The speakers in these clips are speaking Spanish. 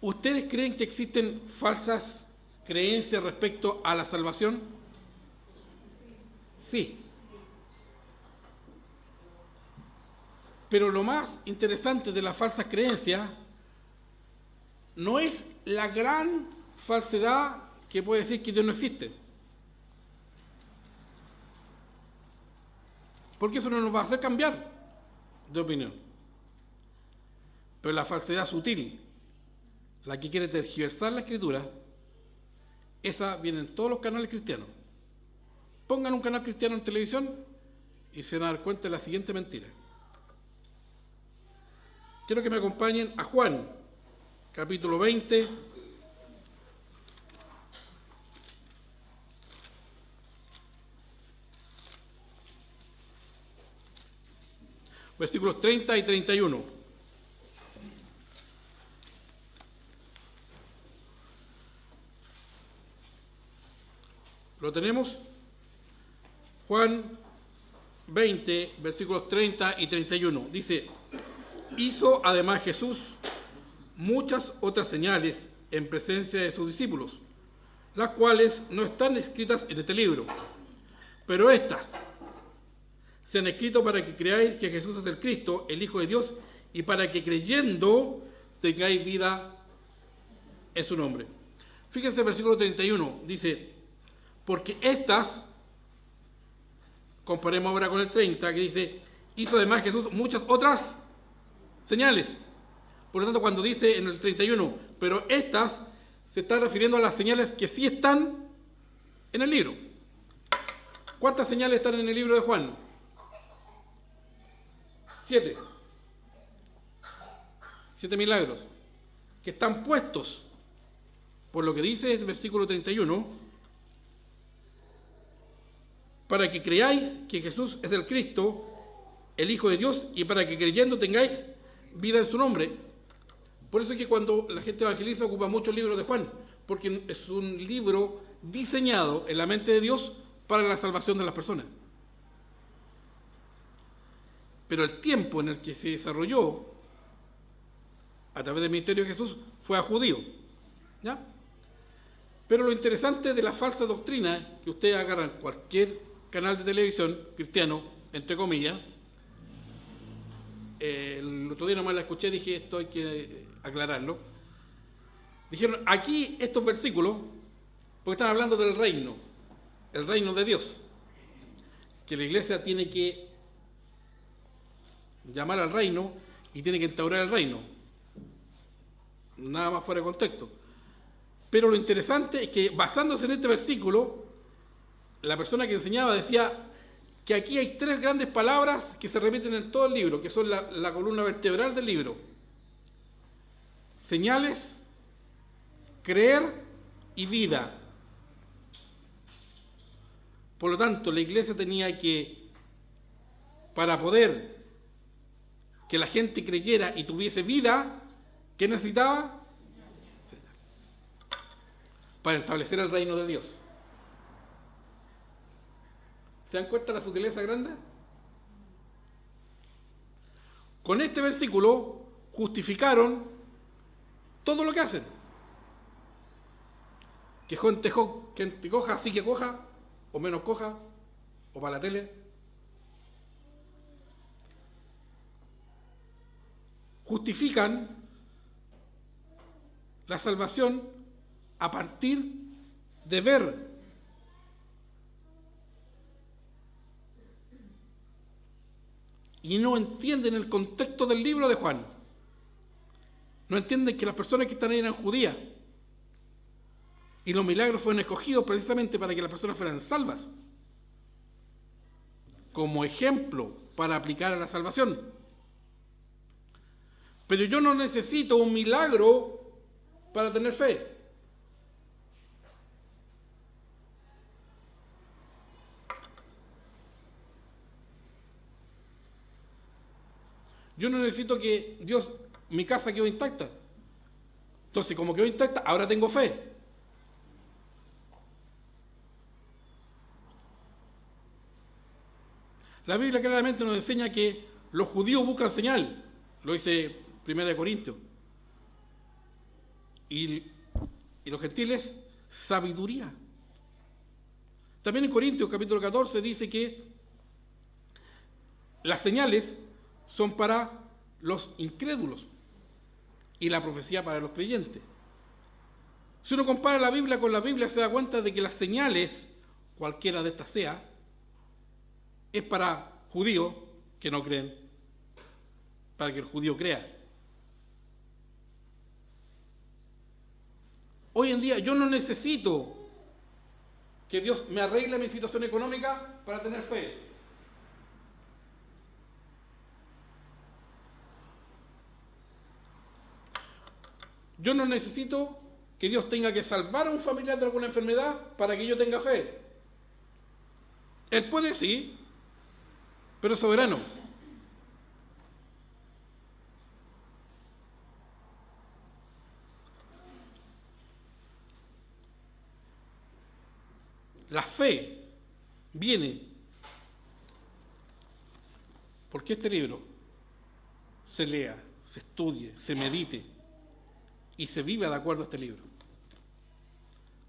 ¿Ustedes creen que existen falsas creencias respecto a la salvación? Sí. Pero lo más interesante de las falsas creencias no es la gran falsedad que puede decir que Dios no existe. Porque eso no nos va a hacer cambiar de opinión. Pero la falsedad sutil, la que quiere tergiversar la Escritura, esa viene en todos los canales cristianos. Pongan un canal cristiano en televisión y se van a dar cuenta de la siguiente mentira. Quiero que me acompañen a Juan, capítulo 20, versículos 30 y 31. ¿Lo tenemos? Juan 20, versículos 30 y 31. Dice: hizo además Jesús muchas otras señales en presencia de sus discípulos, las cuales no están escritas en este libro, pero estas se han escrito para que creáis que Jesús es el Cristo, el Hijo de Dios, y para que creyendo tengáis vida en su nombre. Fíjense el versículo 31, dice: porque estas, comparemos ahora con el 30, que dice: hizo además Jesús muchas otras señales. Por lo tanto, cuando dice en el 31, pero estas, se está refiriendo a las señales que sí están en el libro. ¿Cuántas señales están en el libro de Juan? 7. 7 milagros que están puestos, por lo que dice el versículo 31, para que creáis que Jesús es el Cristo, el Hijo de Dios, y para que creyendo tengáis vida en su nombre. Por eso es que cuando la gente evangeliza ocupa mucho el libro de Juan, porque es un libro diseñado en la mente de Dios para la salvación de las personas. Pero el tiempo en el que se desarrolló a través del ministerio de Jesús fue a judíos, ¿ya? Pero lo interesante de la falsa doctrina, que ustedes agarran cualquier canal de televisión cristiano, entre comillas, el otro día nomás la escuché y dije, esto hay que aclararlo. Dijeron, aquí estos versículos, porque están hablando del reino, el reino de Dios, que la iglesia tiene que llamar al reino y tiene que instaurar el reino. Nada más fuera de contexto. Pero lo interesante es que, basándose en este versículo, la persona que enseñaba decía que aquí hay 3 grandes palabras que se repiten en todo el libro, que son la columna vertebral del libro: señales, creer y vida. Por lo tanto, la iglesia tenía que, para poder que la gente creyera y tuviese vida, ¿qué necesitaba? Señales. Para establecer el reino de Dios. ¿Se dan cuenta de la sutileza grande? Con este versículo justificaron todo lo que hacen. Que gente coja, así que coja, o menos coja, o para la tele. Justifican la salvación a partir de ver. Y no entienden el contexto del libro de Juan. No entienden que las personas que están ahí eran judías. Y los milagros fueron escogidos precisamente para que las personas fueran salvas. Como ejemplo para aplicar a la salvación. Pero yo no necesito un milagro para tener fe. Yo no necesito que Dios, mi casa quedó intacta. Entonces, como quedó intacta, ahora tengo fe. La Biblia claramente nos enseña que los judíos buscan señal, lo dice 1 Corintios, y los gentiles sabiduría. También en Corintios capítulo 14 dice que las señales son para los incrédulos y la profecía para los creyentes. Si uno compara la Biblia con la Biblia, se da cuenta de que las señales, cualquiera de estas sea, es para judíos que no creen, para que el judío crea. Hoy en día yo no necesito que Dios me arregle mi situación económica para tener fe. Yo no necesito que Dios tenga que salvar a un familiar de alguna enfermedad para que yo tenga fe. Él puede, sí, pero es soberano. La fe viene porque este libro se lea, se estudie, se medite y se viva de acuerdo a este libro,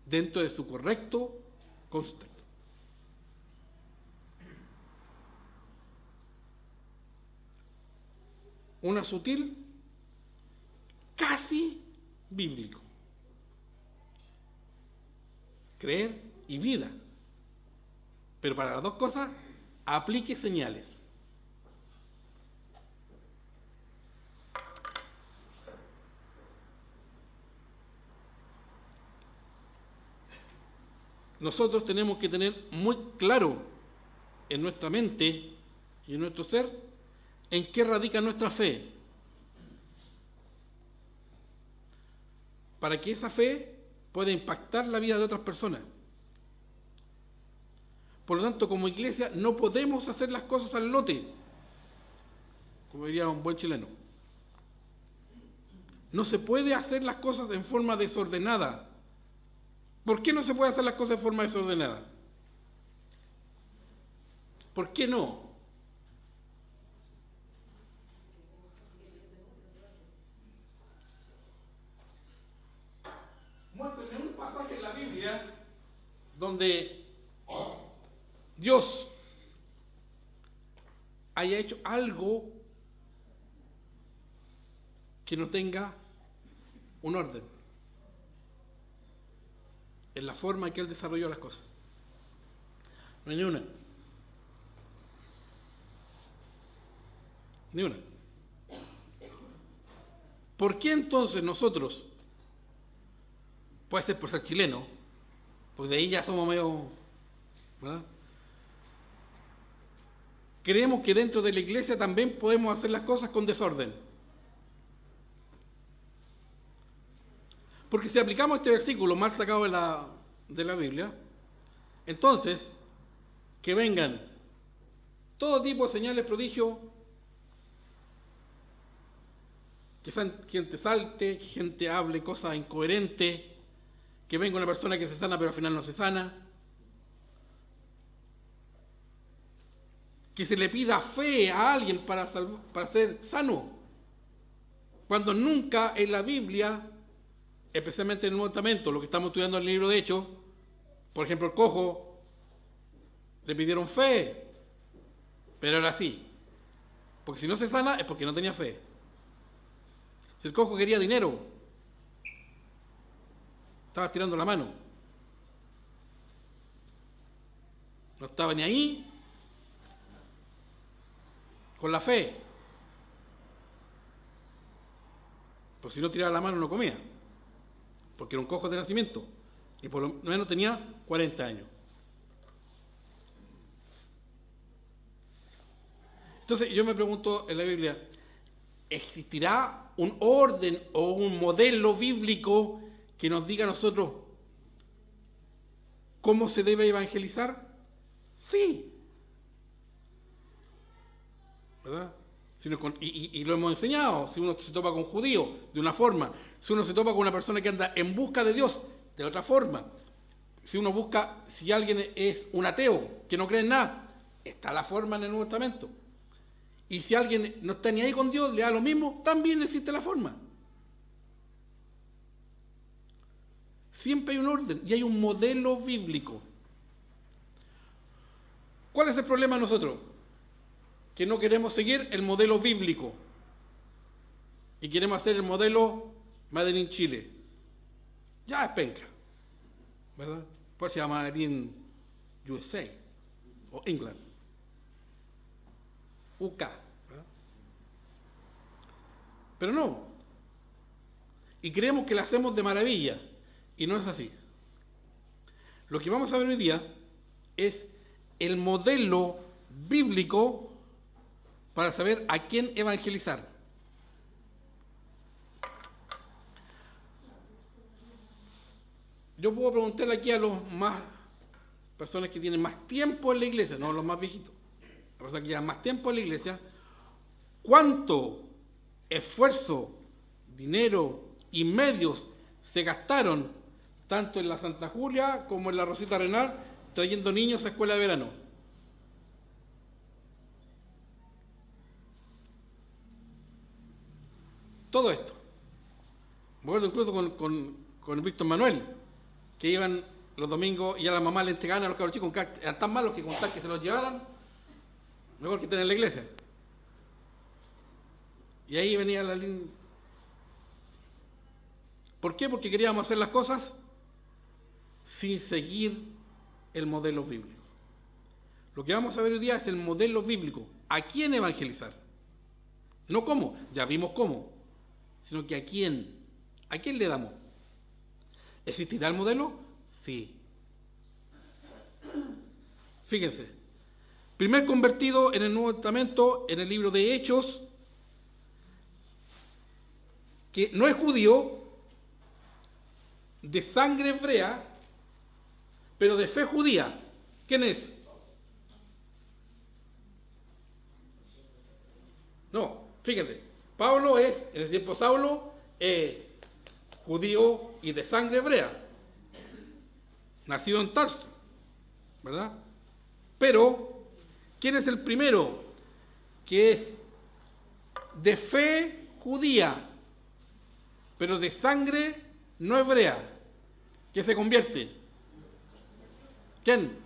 dentro de su correcto contexto. Una sutil, casi bíblico. Creer y vida. Pero para las dos cosas, aplique señales. Nosotros tenemos que tener muy claro en nuestra mente y en nuestro ser en qué radica nuestra fe, para que esa fe pueda impactar la vida de otras personas. Por lo tanto, como iglesia no podemos hacer las cosas al lote, como diría un buen chileno. No se puede hacer las cosas en forma desordenada. ¿Por qué no se puede hacer las cosas en forma desordenada? ¿Por qué no? Muéstrenme un pasaje en la Biblia donde Dios haya hecho algo que no tenga un orden en la forma en que Él desarrolló las cosas. No hay ni una. Ni una. ¿Por qué entonces nosotros, puede ser por ser chileno, pues de ahí ya somos medio, ¿verdad? Creemos que dentro de la iglesia también podemos hacer las cosas con desorden? Porque si aplicamos este versículo mal sacado de la Biblia, entonces, que vengan todo tipo de señales, prodigios, que gente salte, que gente hable cosas incoherentes, que venga una persona que se sana pero al final no se sana, que se le pida fe a alguien para ser sano, cuando nunca en la Biblia, especialmente en el Nuevo Testamento, lo que estamos estudiando en el libro de Hechos, por ejemplo, el cojo, le pidieron fe, pero era así, porque si no se sana es porque no tenía fe. Si el cojo quería dinero, estaba estirando la mano, no estaba ni ahí con la fe, pues si no tiraba la mano no comía, porque era un cojo de nacimiento y por lo menos tenía 40 años. Entonces yo me pregunto en la Biblia, ¿existirá un orden o un modelo bíblico que nos diga a nosotros cómo se debe evangelizar? Sí. ¿Verdad? Y lo hemos enseñado. Si uno se topa con judíos, de una forma. Si uno se topa con una persona que anda en busca de Dios, de otra forma. Si uno busca, si alguien es un ateo, que no cree en nada, Está la forma en el Nuevo Testamento. Y si alguien no está ni ahí con Dios, le da lo mismo, también existe la forma. Siempre hay un orden y hay un modelo bíblico. ¿Cuál es el problema nosotros? Que no queremos seguir el modelo bíblico y queremos hacer el modelo Made in Chile. Ya es penca, ¿verdad? Por eso se llama Made in USA o England, UK, ¿verdad? Pero no. Y creemos que lo hacemos de maravilla y no es así. Lo que vamos a ver hoy día es el modelo bíblico para saber a quién evangelizar. Yo puedo preguntarle aquí a los más personas que tienen más tiempo en la iglesia, no los más viejitos, las personas que llevan más tiempo en la iglesia, ¿cuánto esfuerzo, dinero y medios se gastaron tanto en la Santa Julia como en la Rosita Arenal trayendo niños a escuela de verano? Todo esto. Me acuerdo incluso con Víctor Manuel, que iban los domingos y a la mamá le entregaban a los cabros chicos, eran tan malos que con tal que se los llevaran, mejor que tener en la iglesia. Y ahí venía la línea. ¿Por qué? Porque queríamos hacer las cosas sin seguir el modelo bíblico. Lo que vamos a ver hoy día es el modelo bíblico. ¿A quién evangelizar? No cómo, ya vimos cómo, sino que a quién le damos. ¿Existirá el modelo? Sí. Fíjense, primer convertido en el Nuevo Testamento, en el libro de Hechos, que no es judío, de sangre hebrea, pero de fe judía. ¿Quién es? No, fíjate, Pablo es, en el tiempo Saulo, judío y de sangre hebrea, nacido en Tarso, ¿verdad? Pero, ¿quién es el primero? Que es de fe judía, pero de sangre no hebrea, que se convierte. ¿Quién?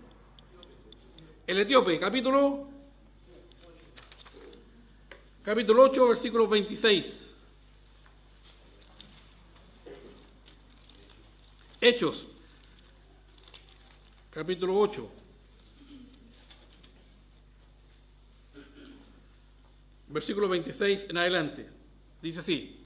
El etíope, capítulo 8, versículo 26. Hechos, capítulo 8. Versículo 26 en adelante. Dice así: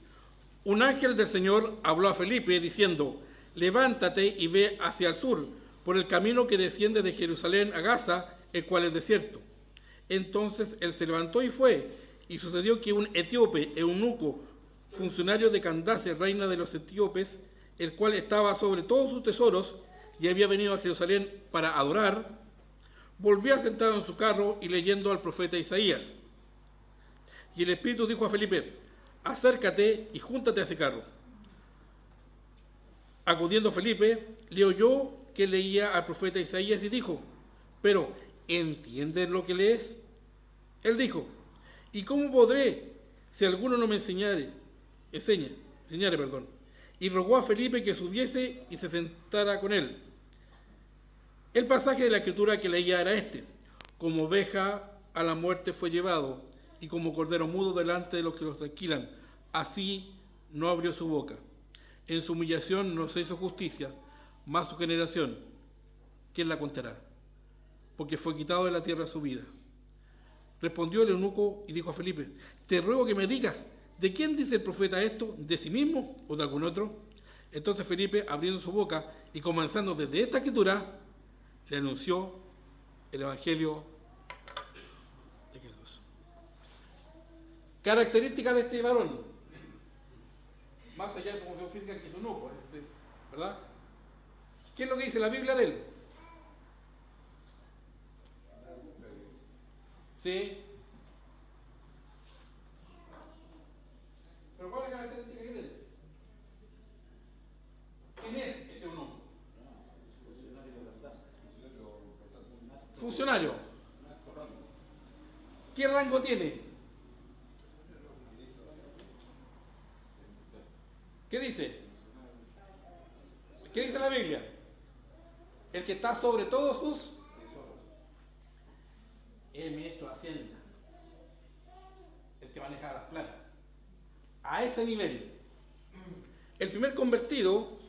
un ángel del Señor habló a Felipe diciendo: levántate y ve hacia el sur, por el camino que desciende de Jerusalén a Gaza, el cual es desierto. Entonces él se levantó y fue, y sucedió que un etíope, eunuco, funcionario de Candace, reina de los etíopes, el cual estaba sobre todos sus tesoros y había venido a Jerusalén para adorar, volvía sentado en su carro y leyendo al profeta Isaías. Y el Espíritu dijo a Felipe: acércate y júntate a ese carro. Acudiendo Felipe, le oyó que leía al profeta Isaías y dijo: pero, ¿entiendes lo que lees? Él dijo: ¿y cómo podré si alguno no me enseñare? Y rogó a Felipe que subiese y se sentara con él. El pasaje de la escritura que leía era este: como oveja a la muerte fue llevado, y como cordero mudo delante de los que los trasquilan, así no abrió su boca. En su humillación no se hizo justicia, mas su generación, ¿quién la contará? Porque fue quitado de la tierra su vida. Respondió el eunuco y dijo a Felipe: te ruego que me digas, ¿de quién dice el profeta esto? ¿De sí mismo o de algún otro? Entonces Felipe, abriendo su boca y comenzando desde esta escritura, le anunció el evangelio de Jesús. Características de este varón, más allá de su función física, que es eunuco, ¿verdad? ¿Qué es lo que dice la Biblia de él? Sí. ¿Pero cuál es la característica que tiene? ¿Quién es este eunuco? Funcionario. ¿Qué rango tiene? ¿Qué dice? ¿Qué dice la Biblia? El que está sobre todos sus... El ministro de Hacienda. El que maneja las platas. A ese nivel. El primer convertido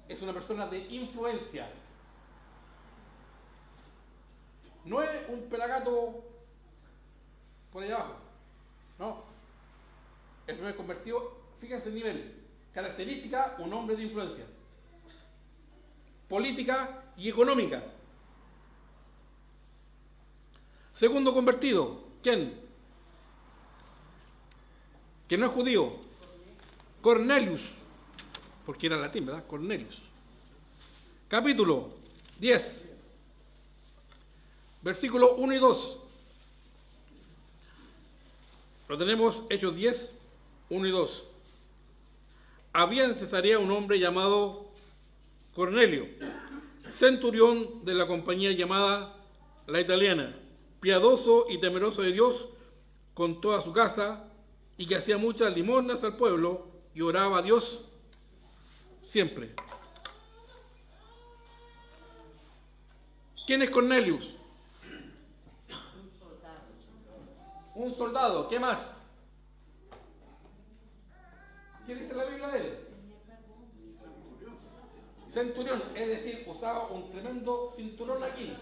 es una persona de influencia. No es un pelagato por allá abajo. No. El primer convertido, fíjense el nivel. Característica, un hombre de influencia. Política y económica. Segundo convertido, ¿quién? Que no es judío. Cornelius. Porque era latín, ¿verdad? Cornelius. Capítulo 10. Versículos 1 y 2. Lo tenemos, Hechos 10, 1 y 2. Había en Cesarea un hombre llamado Cornelio, centurión de la compañía llamada La Italiana, piadoso y temeroso de Dios con toda su casa, y que hacía muchas limosnas al pueblo y oraba a Dios siempre. ¿Quién es Cornelius? Un soldado. ¿Qué más? ¿Qué dice la Biblia de él? Centurión, es decir, usaba un tremendo cinturón aquí,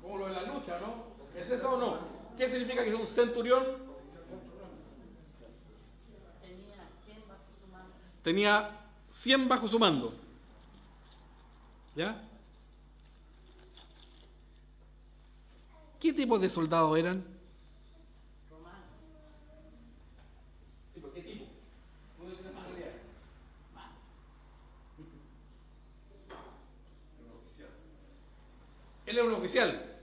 como lo de la lucha, ¿no? ¿Es eso o no? ¿Qué significa que es un centurión? Tenía 100 bajo su mando. ¿Ya? ¿Qué tipo de soldados eran? Romanos. ¿Qué tipo? ¿Cómo de nacionalidad? Él era un oficial.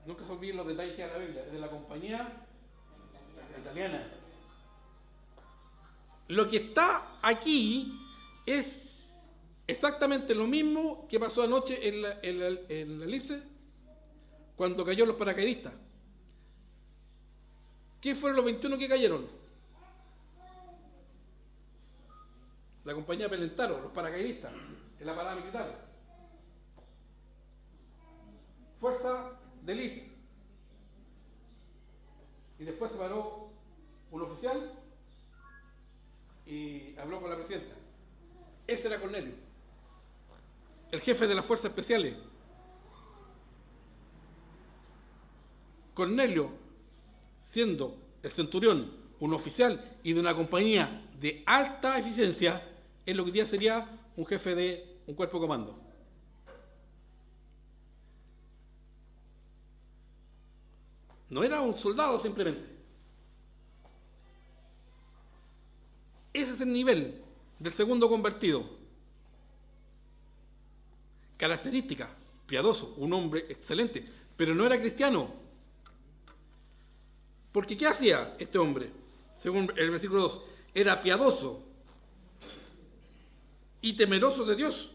Nunca se olviden los detalles que da la Biblia. Es de la compañía italiana. Lo que está aquí es exactamente lo mismo que pasó anoche en la elipse, cuando cayó los paracaidistas. ¿Quién fueron los 21 que cayeron? La compañía Pelentaro, los paracaidistas, en la parada militar. Fuerza de élite. Y después se paró un oficial y habló con la presidenta. Ese era Cornelio, el jefe de las fuerzas especiales. Cornelio, siendo el centurión, un oficial y de una compañía de alta eficiencia, en lo que hoy día sería un jefe de un cuerpo de comando. No era un soldado simplemente. Ese es el nivel del segundo convertido. Característica, piadoso, un hombre excelente, pero no era cristiano. Porque ¿qué hacía este hombre? Según el versículo 2, era piadoso y temeroso de Dios.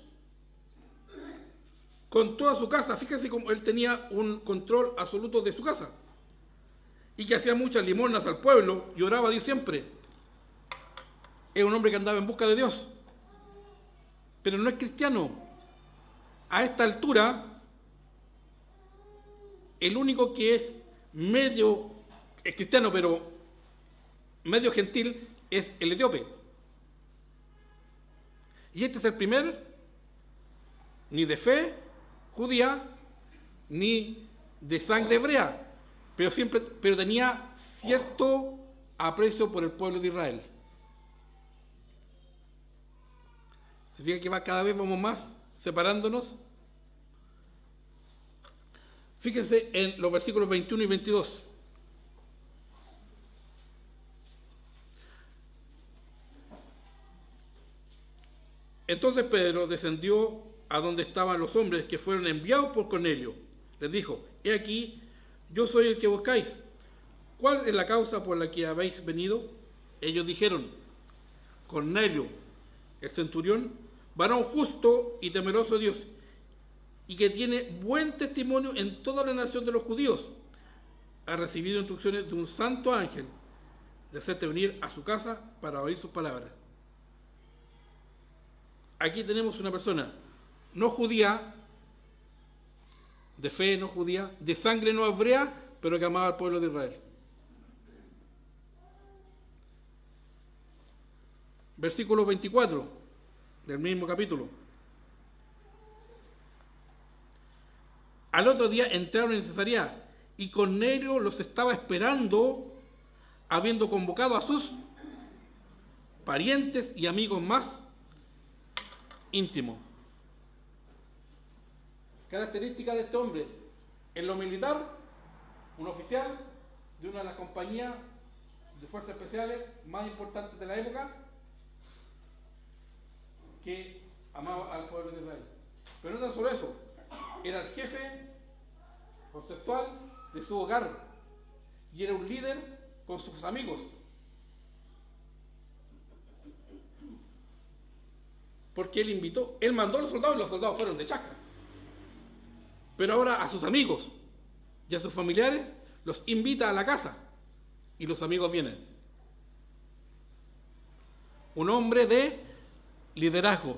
Con toda su casa, fíjense cómo él tenía un control absoluto de su casa. Y que hacía muchas limosnas al pueblo y oraba a Dios siempre. Es un hombre que andaba en busca de Dios, pero no es cristiano. A esta altura, el único que es medio cristiano, pero medio gentil, es el etíope. Y este es el primer, ni de fe judía, ni de sangre hebrea, pero tenía cierto aprecio por el pueblo de Israel. ¿Se fija que cada vez vamos más separándonos? Fíjense en los versículos 21 y 22. Entonces Pedro descendió a donde estaban los hombres que fueron enviados por Cornelio. Les dijo: he aquí, yo soy el que buscáis. ¿Cuál es la causa por la que habéis venido? Ellos dijeron: Cornelio, el centurión, varón justo y temeroso de Dios, y que tiene buen testimonio en toda la nación de los judíos. Ha recibido instrucciones de un santo ángel de hacerte venir a su casa para oír sus palabras. Aquí tenemos una persona no judía, de fe no judía, de sangre no hebrea, pero que amaba al pueblo de Israel. Versículo 24 del mismo capítulo. Al otro día entraron en Cesarea y Cornelio los estaba esperando, habiendo convocado a sus parientes y amigos más íntimos. Características de este hombre: en lo militar, un oficial de una de las compañías de fuerzas especiales más importantes de la época, que amaba al pueblo de Israel. Pero no tan solo eso, era el jefe conceptual de su hogar y era un líder con sus amigos. Porque él mandó a los soldados y los soldados fueron de chasca. Pero ahora a sus amigos y a sus familiares los invita a la casa y los amigos vienen. Un hombre de liderazgo.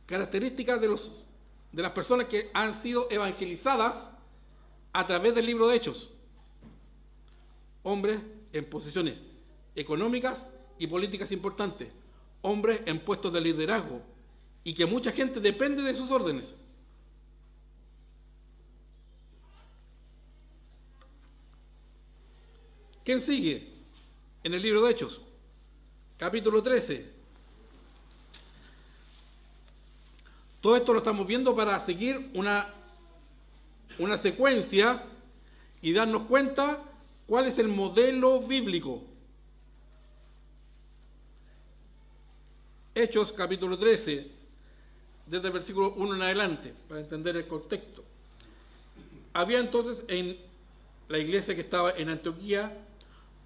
Características de las personas que han sido evangelizadas a través del libro de Hechos. Hombres en posiciones económicas y políticas importantes. Hombres en puestos de liderazgo y que mucha gente depende de sus órdenes. ¿Quién sigue en el libro de Hechos? Capítulo 13. Todo esto lo estamos viendo para seguir una secuencia y darnos cuenta cuál es el modelo bíblico. Hechos capítulo 13, desde el versículo 1 en adelante, para entender el contexto. Había entonces en la iglesia que estaba en Antioquía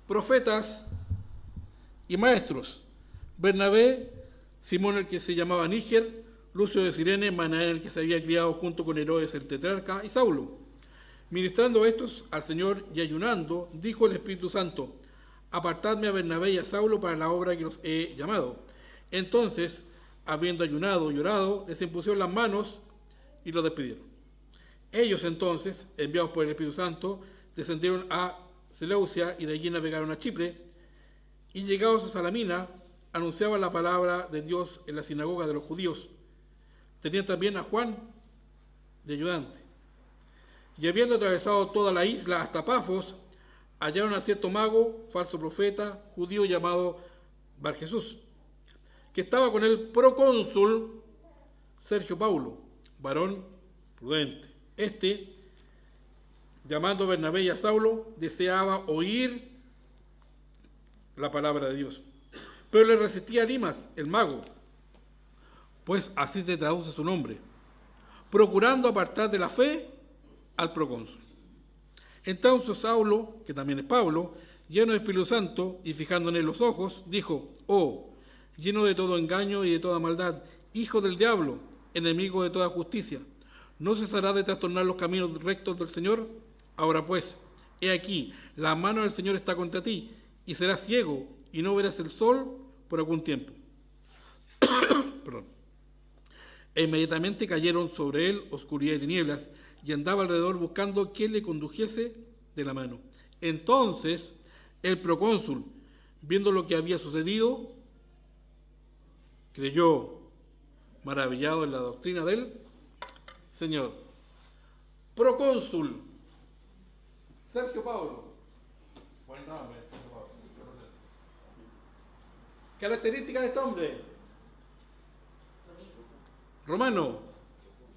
profetas y maestros: Bernabé, Simón el que se llamaba Níger, Lucio de Cirene, Manaén el que se había criado junto con Herodes el tetrarca, y Saulo. Ministrando estos al Señor y ayunando, dijo el Espíritu Santo: apartadme a Bernabé y a Saulo para la obra que los he llamado. Entonces, habiendo ayunado y orado, les impusieron las manos y los despidieron. Ellos entonces, enviados por el Espíritu Santo, descendieron a Seleucia y de allí navegaron a Chipre, y llegados a Salamina, anunciaban la palabra de Dios en la sinagoga de los judíos. Tenían también a Juan de ayudante. Y habiendo atravesado toda la isla hasta Pafos, hallaron a cierto mago, falso profeta, judío llamado Barjesús, que estaba con el procónsul Sergio Paulo, varón prudente. Este, llamando a Bernabé y a Saulo, deseaba oír la palabra de Dios. Pero le resistía a Elimas, el mago, pues así se traduce su nombre, procurando apartar de la fe al procónsul. Entonces Saulo, que también es Pablo, lleno de Espíritu Santo y fijando en él los ojos, dijo: oh, lleno de todo engaño y de toda maldad, hijo del diablo, enemigo de toda justicia, ¿no cesará de trastornar los caminos rectos del Señor? Ahora pues, he aquí, la mano del Señor está contra ti, y serás ciego, y no verás el sol por algún tiempo. Perdón. E inmediatamente cayeron sobre él oscuridad y tinieblas, y andaba alrededor buscando quién le condujese de la mano. Entonces el procónsul, viendo lo que había sucedido, creyó, maravillado en la doctrina del Señor. Procónsul Sergio Paulo. Buen nombre, Sergio Paulo. Características de este hombre: romano,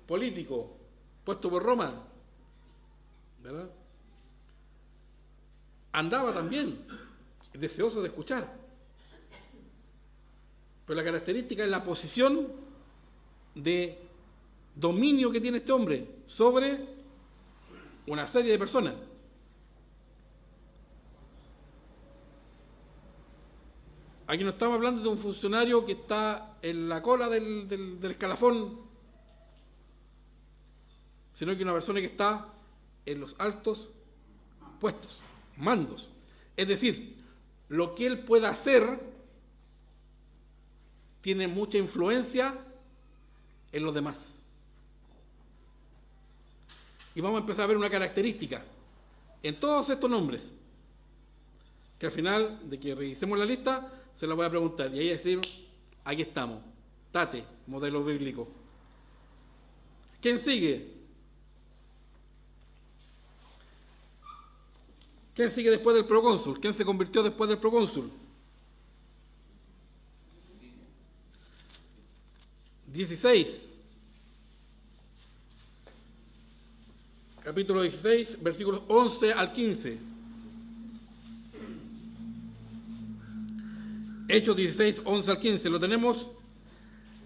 político, puesto por Roma, ¿verdad? Andaba también deseoso de escuchar. Pero la característica es la posición de dominio que tiene este hombre sobre una serie de personas. Aquí no estamos hablando de un funcionario que está en la cola del escalafón, sino que una persona que está en los altos puestos, mandos. Es decir, lo que él pueda hacer tiene mucha influencia en los demás. Y vamos a empezar a ver una característica en todos estos nombres, que al final de que revisemos la lista, se la voy a preguntar. Y ahí decir, aquí estamos. Tate, modelo bíblico. ¿Quién sigue? ¿Quién sigue después del procónsul? ¿Quién se convirtió después del procónsul? 16. Capítulo 16, versículos 11 al 15. Hechos 16, 11 al 15. ¿Lo tenemos?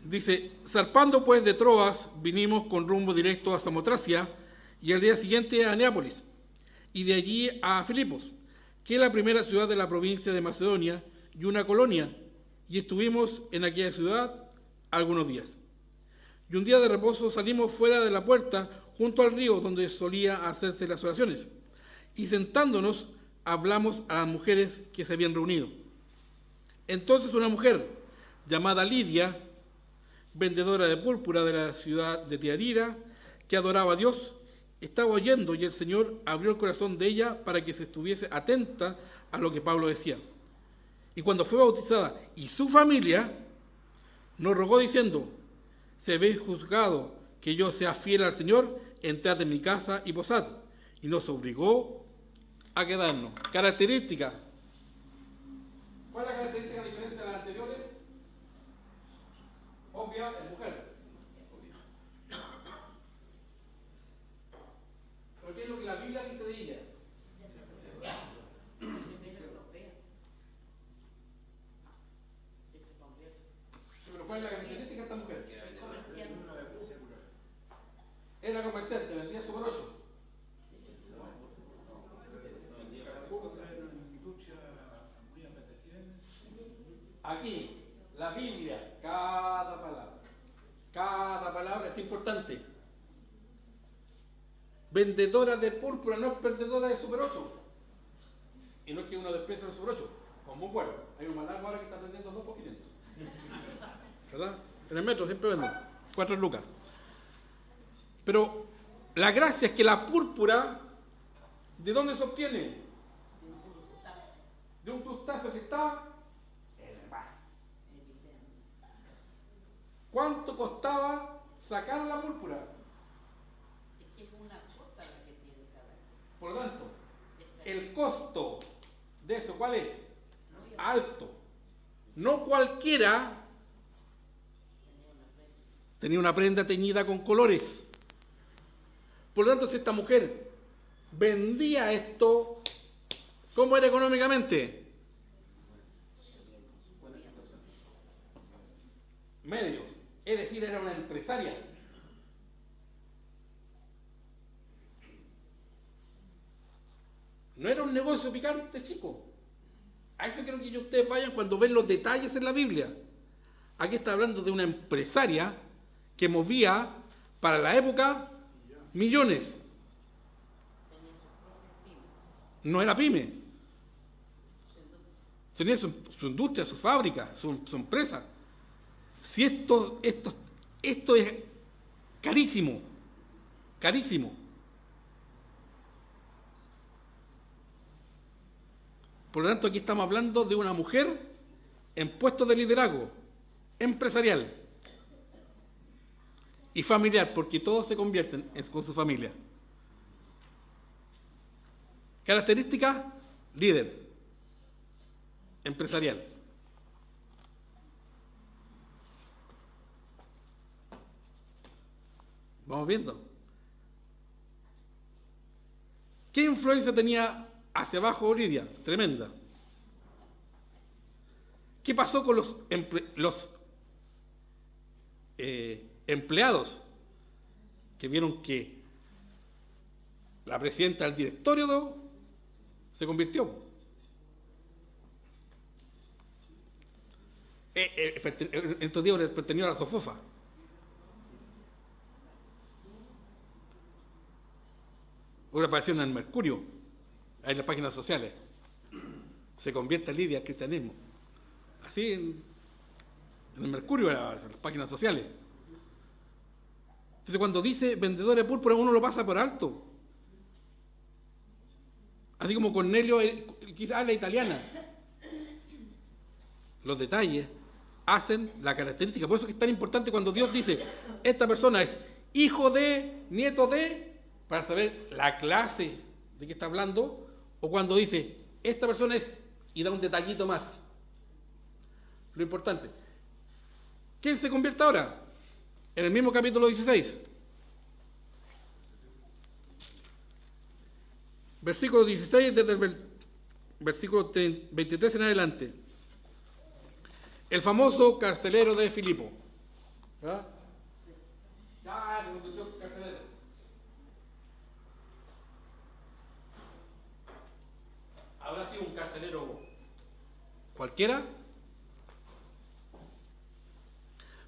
Dice, zarpando pues de Troas, vinimos con rumbo directo a Samotracia y al día siguiente a Neápolis, y de allí a Filipos, que es la primera ciudad de la provincia de Macedonia y una colonia, y estuvimos en aquella ciudad algunos días. Y un día de reposo salimos fuera de la puerta, junto al río donde solía hacerse las oraciones, y sentándonos hablamos a las mujeres que se habían reunido. Entonces una mujer llamada Lidia, vendedora de púrpura de la ciudad de Tiatira, que adoraba a Dios, estaba oyendo, y el Señor abrió el corazón de ella para que se estuviese atenta a lo que Pablo decía. Y cuando fue bautizada y su familia, nos rogó diciendo, si habéis juzgado que yo sea fiel al Señor, entrad en mi casa y posad. Y nos obligó a quedarnos. Característica. ¿Cuál es la característica diferente a las anteriores? Obvia, es mujer. ¿Pero qué es lo que la Biblia dice de ella? ¿Pero cuál es la característica de esta mujer? Era comerciante, vendía su brocho. Aquí, la Biblia, cada palabra es importante. Vendedora de púrpura, no es vendedora de Super 8. Y no es que uno desprecie el Super 8, como un bueno. Hay un malargo ahora que está vendiendo 2 por 500. ¿Verdad? En el metro siempre venden 4 lucas. Pero la gracia es que la púrpura, ¿de dónde se obtiene? De un crustáceo que está en el mar. ¿Cuánto costaba sacar la púrpura? Es que es una cosa la que tiene cada uno. Por lo tanto, el costo de eso, ¿cuál es? Alto. No cualquiera tenía una prenda teñida con colores. Por lo tanto, si esta mujer vendía esto, ¿cómo era económicamente? Medios. Es decir, era una empresaria. No era un negocio picante, chico. A eso quiero que ustedes vayan cuando ven los detalles en la Biblia. Aquí está hablando de una empresaria que movía para la época millones. No era pyme. Tenía su industria, su fábrica, su empresa. Si esto es carísimo, carísimo. Por lo tanto, aquí estamos hablando de una mujer en puestos de liderazgo, empresarial y familiar, porque todos se convierten con su familia. Característica, líder, empresarial. Vamos viendo. ¿Qué influencia tenía hacia abajo Lidia? Tremenda. ¿Qué pasó con los empleados que vieron que la presidenta del directorio se convirtió? En estos días pertenecía a la Sofofa. Una aparición en el Mercurio, ahí en las páginas sociales. Se convierte Lidia al cristianismo. Así en el Mercurio, en las páginas sociales. Entonces cuando dice vendedor de púrpura, uno lo pasa por alto. Así como Cornelio quizás habla italiana. Los detalles hacen la característica. Por eso es que es tan importante cuando Dios dice, esta persona es hijo de, nieto de, para saber la clase de qué está hablando, o cuando dice, esta persona es, y da un detallito más. Lo importante. ¿Quién se convierte ahora? En el mismo capítulo 16. Versículo 16, desde el versículo 23 en adelante. El famoso carcelero de Filipo. ¿Verdad? Ya, se convirtió en carcelero. ¿Habrá sido un carcelero cualquiera?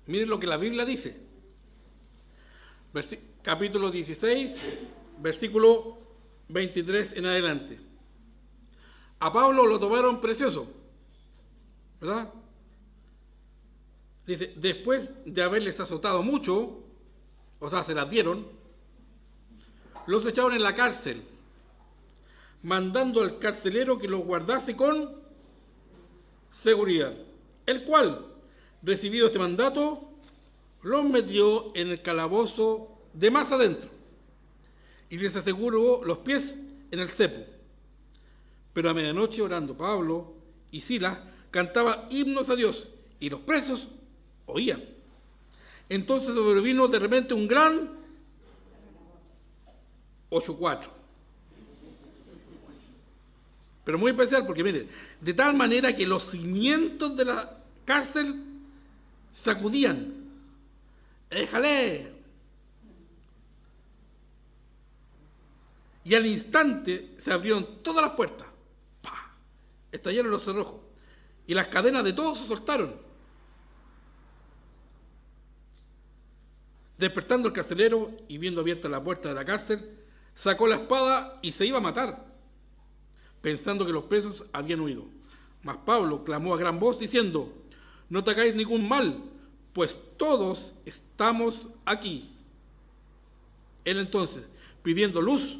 Miren lo que la Biblia dice. Capítulo 16, versículo 23 en adelante. A Pablo lo tomaron precioso, ¿verdad? Dice, después de haberles azotado mucho, o sea, se las dieron, los echaron en la cárcel, mandando al carcelero que los guardase con seguridad, el cual, recibido este mandato, los metió en el calabozo de más adentro y les aseguró los pies en el cepo. Pero a medianoche, orando, Pablo y Silas cantaban himnos a Dios y los presos oían. Entonces sobrevino de repente un gran 8-4. Pero muy especial porque, mire, de tal manera que los cimientos de la cárcel sacudían. ¡Éjale! Y al instante se abrieron todas las puertas. ¡Pah! Estallaron los cerrojos. Y las cadenas de todos se soltaron. Despertando el carcelero y viendo abierta la puerta de la cárcel, sacó la espada y se iba a matar, pensando que los presos habían huido. Mas Pablo clamó a gran voz diciendo, no te hagáis ningún mal, pues todos estamos aquí. Él entonces, pidiendo luz,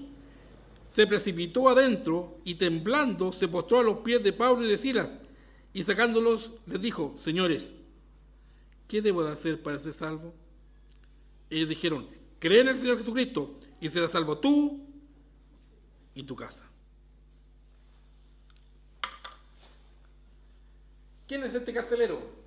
se precipitó adentro y temblando se postró a los pies de Pablo y de Silas y sacándolos les dijo, señores, ¿qué debo de hacer para ser salvo? Ellos dijeron, cree en el Señor Jesucristo y serás salvo tú y tu casa. ¿Quién es este carcelero?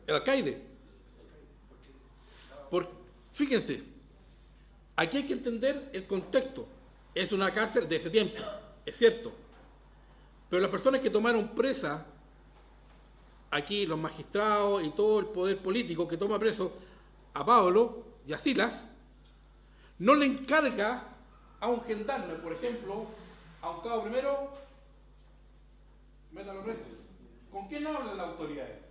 El alcaide. Fíjense, aquí hay que entender el contexto. Es una cárcel de ese tiempo, es cierto. Pero las personas que tomaron presa, aquí los magistrados y todo el poder político que toma preso a Pablo y a Silas, no le encarga a un gendarme, por ejemplo, a un cabo primero, métalo preso. ¿Con quién hablan las autoridades?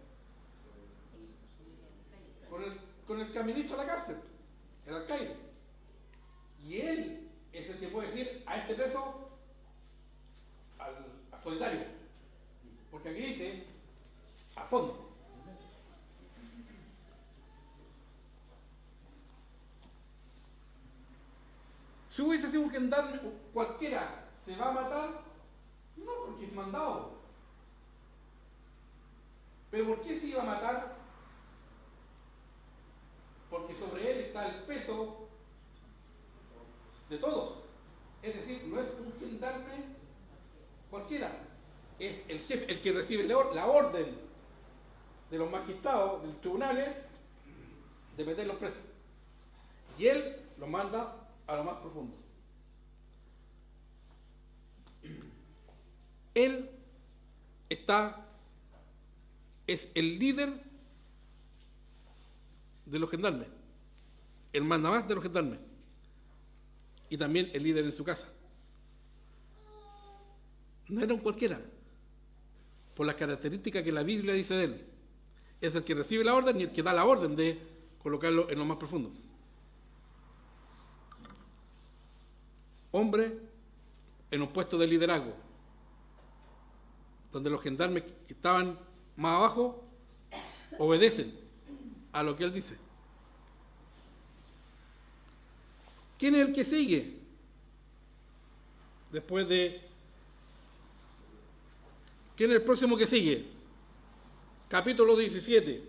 Con el que administra la cárcel, el alcaide. Y él es el que puede decir a este preso, al solitario. Porque aquí dice, a fondo. Si hubiese sido un gendarme cualquiera, ¿se va a matar? No, porque es mandado. ¿Pero por qué se iba a matar? Porque sobre él está el peso de todos. Es decir, no es un gendarme cualquiera, es el jefe, el que recibe la orden de los magistrados, de los tribunales, de meterlos presos. Y él los manda a lo más profundo. Él es el líder de los gendarmes, el mandamás de los gendarmes, y también el líder en su casa. No era un cualquiera, por las características que la Biblia dice de él. Es el que recibe la orden y el que da la orden de colocarlo en lo más profundo. Hombre en un puesto de liderazgo, donde los gendarmes que estaban más abajo obedecen a lo que él dice. ¿Quién es el que sigue? ¿Quién es el próximo que sigue? Capítulo 17,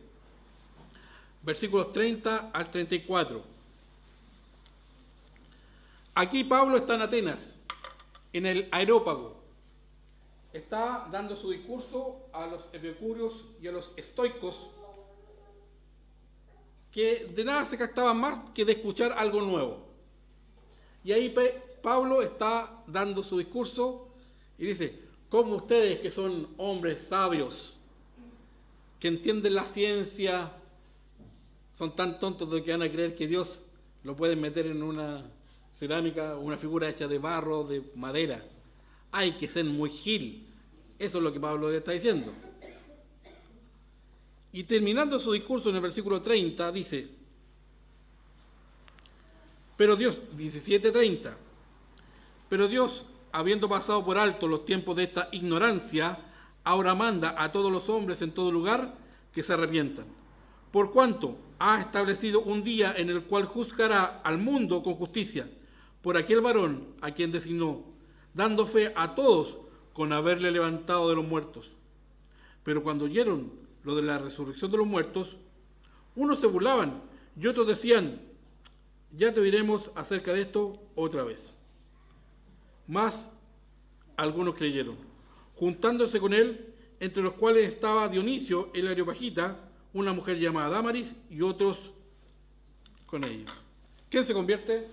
versículos 30 al 34. Aquí Pablo está en Atenas, en el Areópago. Está dando su discurso a los epicúreos y a los estoicos, que de nada se captaban más que de escuchar algo nuevo. Y ahí Pablo está dando su discurso y dice: ¿cómo ustedes, que son hombres sabios, que entienden la ciencia, son tan tontos de que van a creer que Dios lo pueden meter en una cerámica, una figura hecha de barro, de madera? Hay que ser muy gil. Eso es lo que Pablo le está diciendo. Y terminando su discurso en el versículo 30 dice, pero Dios, 17:30, pero Dios, habiendo pasado por alto los tiempos de esta ignorancia, ahora manda a todos los hombres en todo lugar que se arrepientan, por cuanto ha establecido un día en el cual juzgará al mundo con justicia, por aquel varón a quien designó, dando fe a todos con haberle levantado de los muertos. Pero cuando oyeron lo de la resurrección de los muertos, unos se burlaban y otros decían, ya te oiremos acerca de esto otra vez. Mas algunos creyeron, juntándose con él, entre los cuales estaba Dionisio el Areopagita, una mujer llamada Dámaris, y otros con ellos. ¿Quién se convierte?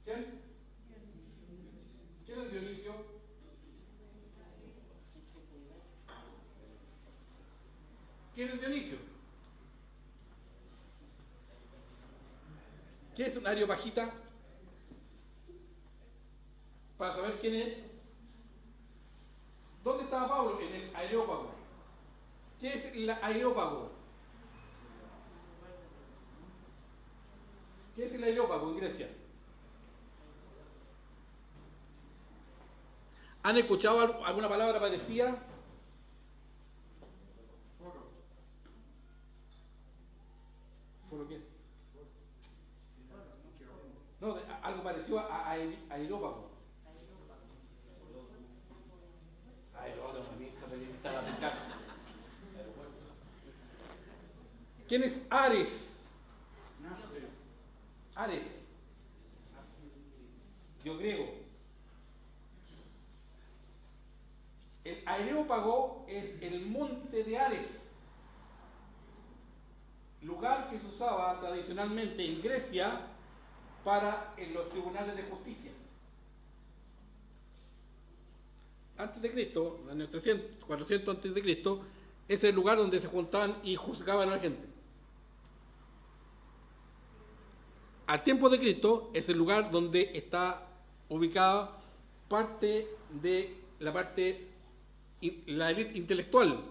¿Quién? ¿Quién es Dionisio? ¿Quién es Dionisio? ¿Qué es un Areopagita? Para saber quién es. ¿Dónde estaba Pablo? En el Areópago. ¿Qué es el Areópago? ¿Qué es el Areópago en Grecia? ¿Han escuchado alguna palabra parecida? ¿Foro qué? No, algo parecido a Areópago. ¿Quién es Ares? Ares. Dios griego. El Areópago es el monte de Ares, lugar que se usaba tradicionalmente en Grecia para en los tribunales de justicia. Antes de Cristo, en el año 300, 400 antes de Cristo, es el lugar donde se juntaban y juzgaban a la gente. Al tiempo de Cristo es el lugar donde está ubicada parte de la élite intelectual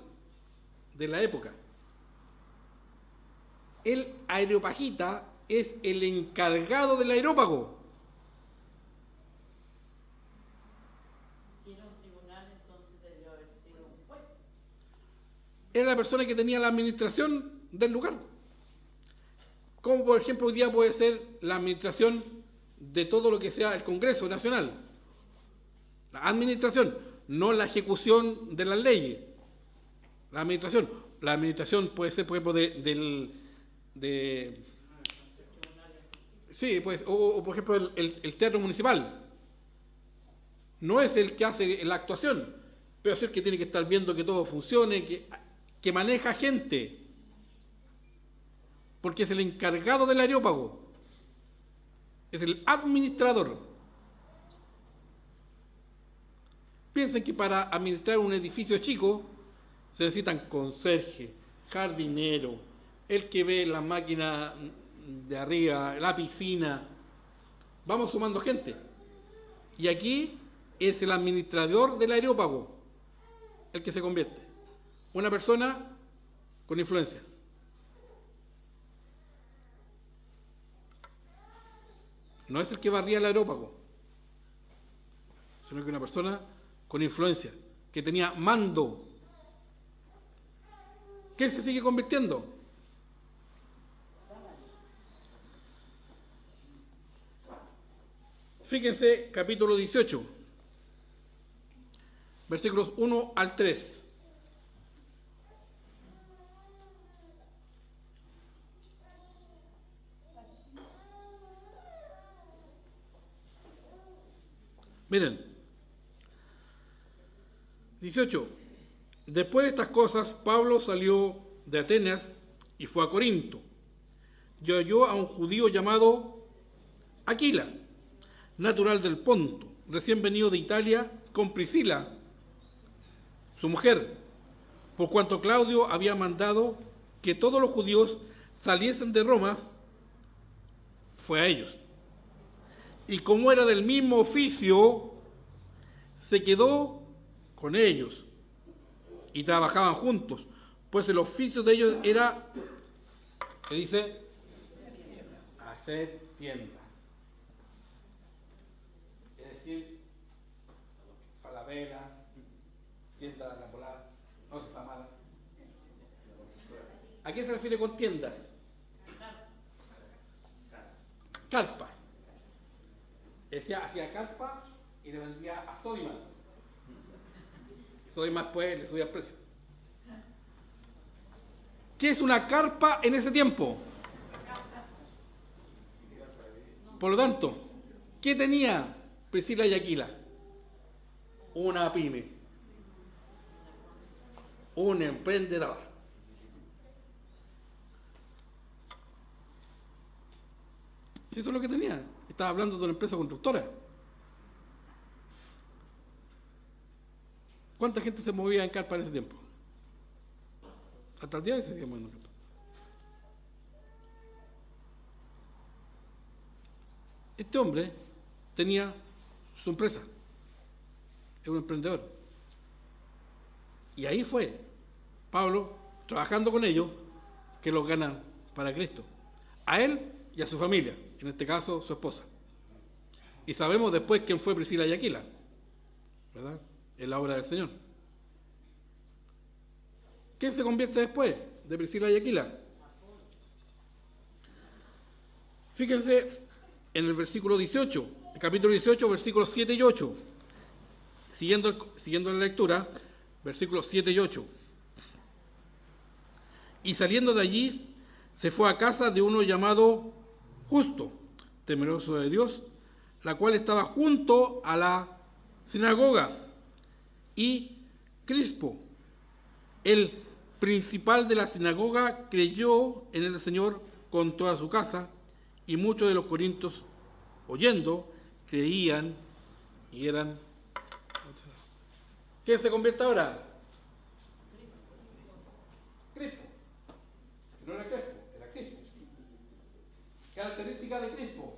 de la época. El Areopagita es el encargado del Areópago. Si era un tribunal, entonces debió haber sido un juez. Era la persona que tenía la administración del lugar. Como por ejemplo hoy día puede ser la administración de todo lo que sea el Congreso Nacional. La administración, no la ejecución de las leyes. La administración. La administración puede ser, por ejemplo, sí, pues, o por ejemplo el teatro municipal. No es el que hace la actuación, pero es el que tiene que estar viendo que todo funcione, que maneja gente, porque es el encargado del Areópago, es el administrador. Piensen que para administrar un edificio chico Se necesitan conserje, jardinero, el que ve la máquina de arriba, la piscina. Vamos sumando gente. Y aquí es el administrador del aerópago el que se convierte. Una persona con influencia. No es el que barría el aerópago, sino que una persona con influencia, que tenía mando. ¿Qué se sigue convirtiendo? Fíjense, capítulo 18, versículos 1 al 3. Miren, 18. Después de estas cosas, Pablo salió de Atenas y fue a Corinto. Y halló a un judío llamado Aquila, natural del Ponto, recién venido de Italia, con Priscila, su mujer, por cuanto Claudio había mandado que todos los judíos saliesen de Roma, fue a ellos. Y como era del mismo oficio, se quedó con ellos y trabajaban juntos, pues el oficio de ellos era, ¿qué dice? Hacer tiendas. Es decir, Falabella, tienda de la Polar, no está mala. ¿A qué se refiere con tiendas? Carpas. Decía, hacía carpa y le vendía a Sodimac. Sodimac pues le subía el precio. ¿Qué es una carpa en ese tiempo? Por lo tanto, ¿qué tenía Priscila y Aquila? Una pyme, un emprendedor. Si eso es lo que tenía. Estaba hablando de una empresa constructora. ¿Cuánta gente se movía en carpa en ese tiempo? Hasta el día de hoy se sigue moviendo en carpa. Este hombre tenía su empresa. Es un emprendedor. Y ahí fue Pablo, trabajando con ellos, que los gana para Cristo. A él y a su familia, en este caso su esposa. Y sabemos después quién fue Priscila y Aquila, ¿verdad? En la obra del Señor. ¿Quién se convierte después de Priscila y Aquila? Fíjense en el versículo 18, el capítulo 18, versículos 7 y 8. Siguiendo la lectura, versículos 7 y 8. Y saliendo de allí, se fue a casa de uno llamado Justo, temeroso de Dios, la cual estaba junto a la sinagoga. Y Crispo, el principal de la sinagoga, creyó en el Señor con toda su casa, y muchos de los corintios, oyendo, creían y eran... ¿Quién se convierte ahora? Crispo. No era Crespo, era Crispo. Característica de Crispo.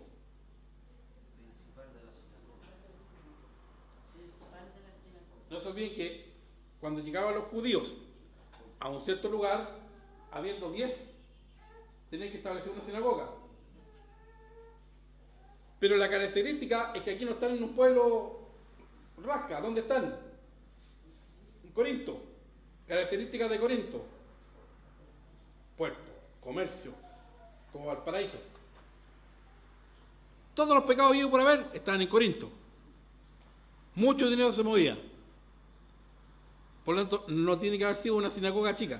No se olviden que cuando llegaban los judíos a un cierto lugar, habiendo 10, tenían que establecer una sinagoga. Pero la característica es que aquí no están en un pueblo rasca. ¿Dónde están? En Corinto. Características de Corinto. Puerto, comercio, como Valparaíso. Todos los pecados habidos por haber estaban en Corinto. Mucho dinero se movía. Por lo tanto, no tiene que haber sido una sinagoga chica.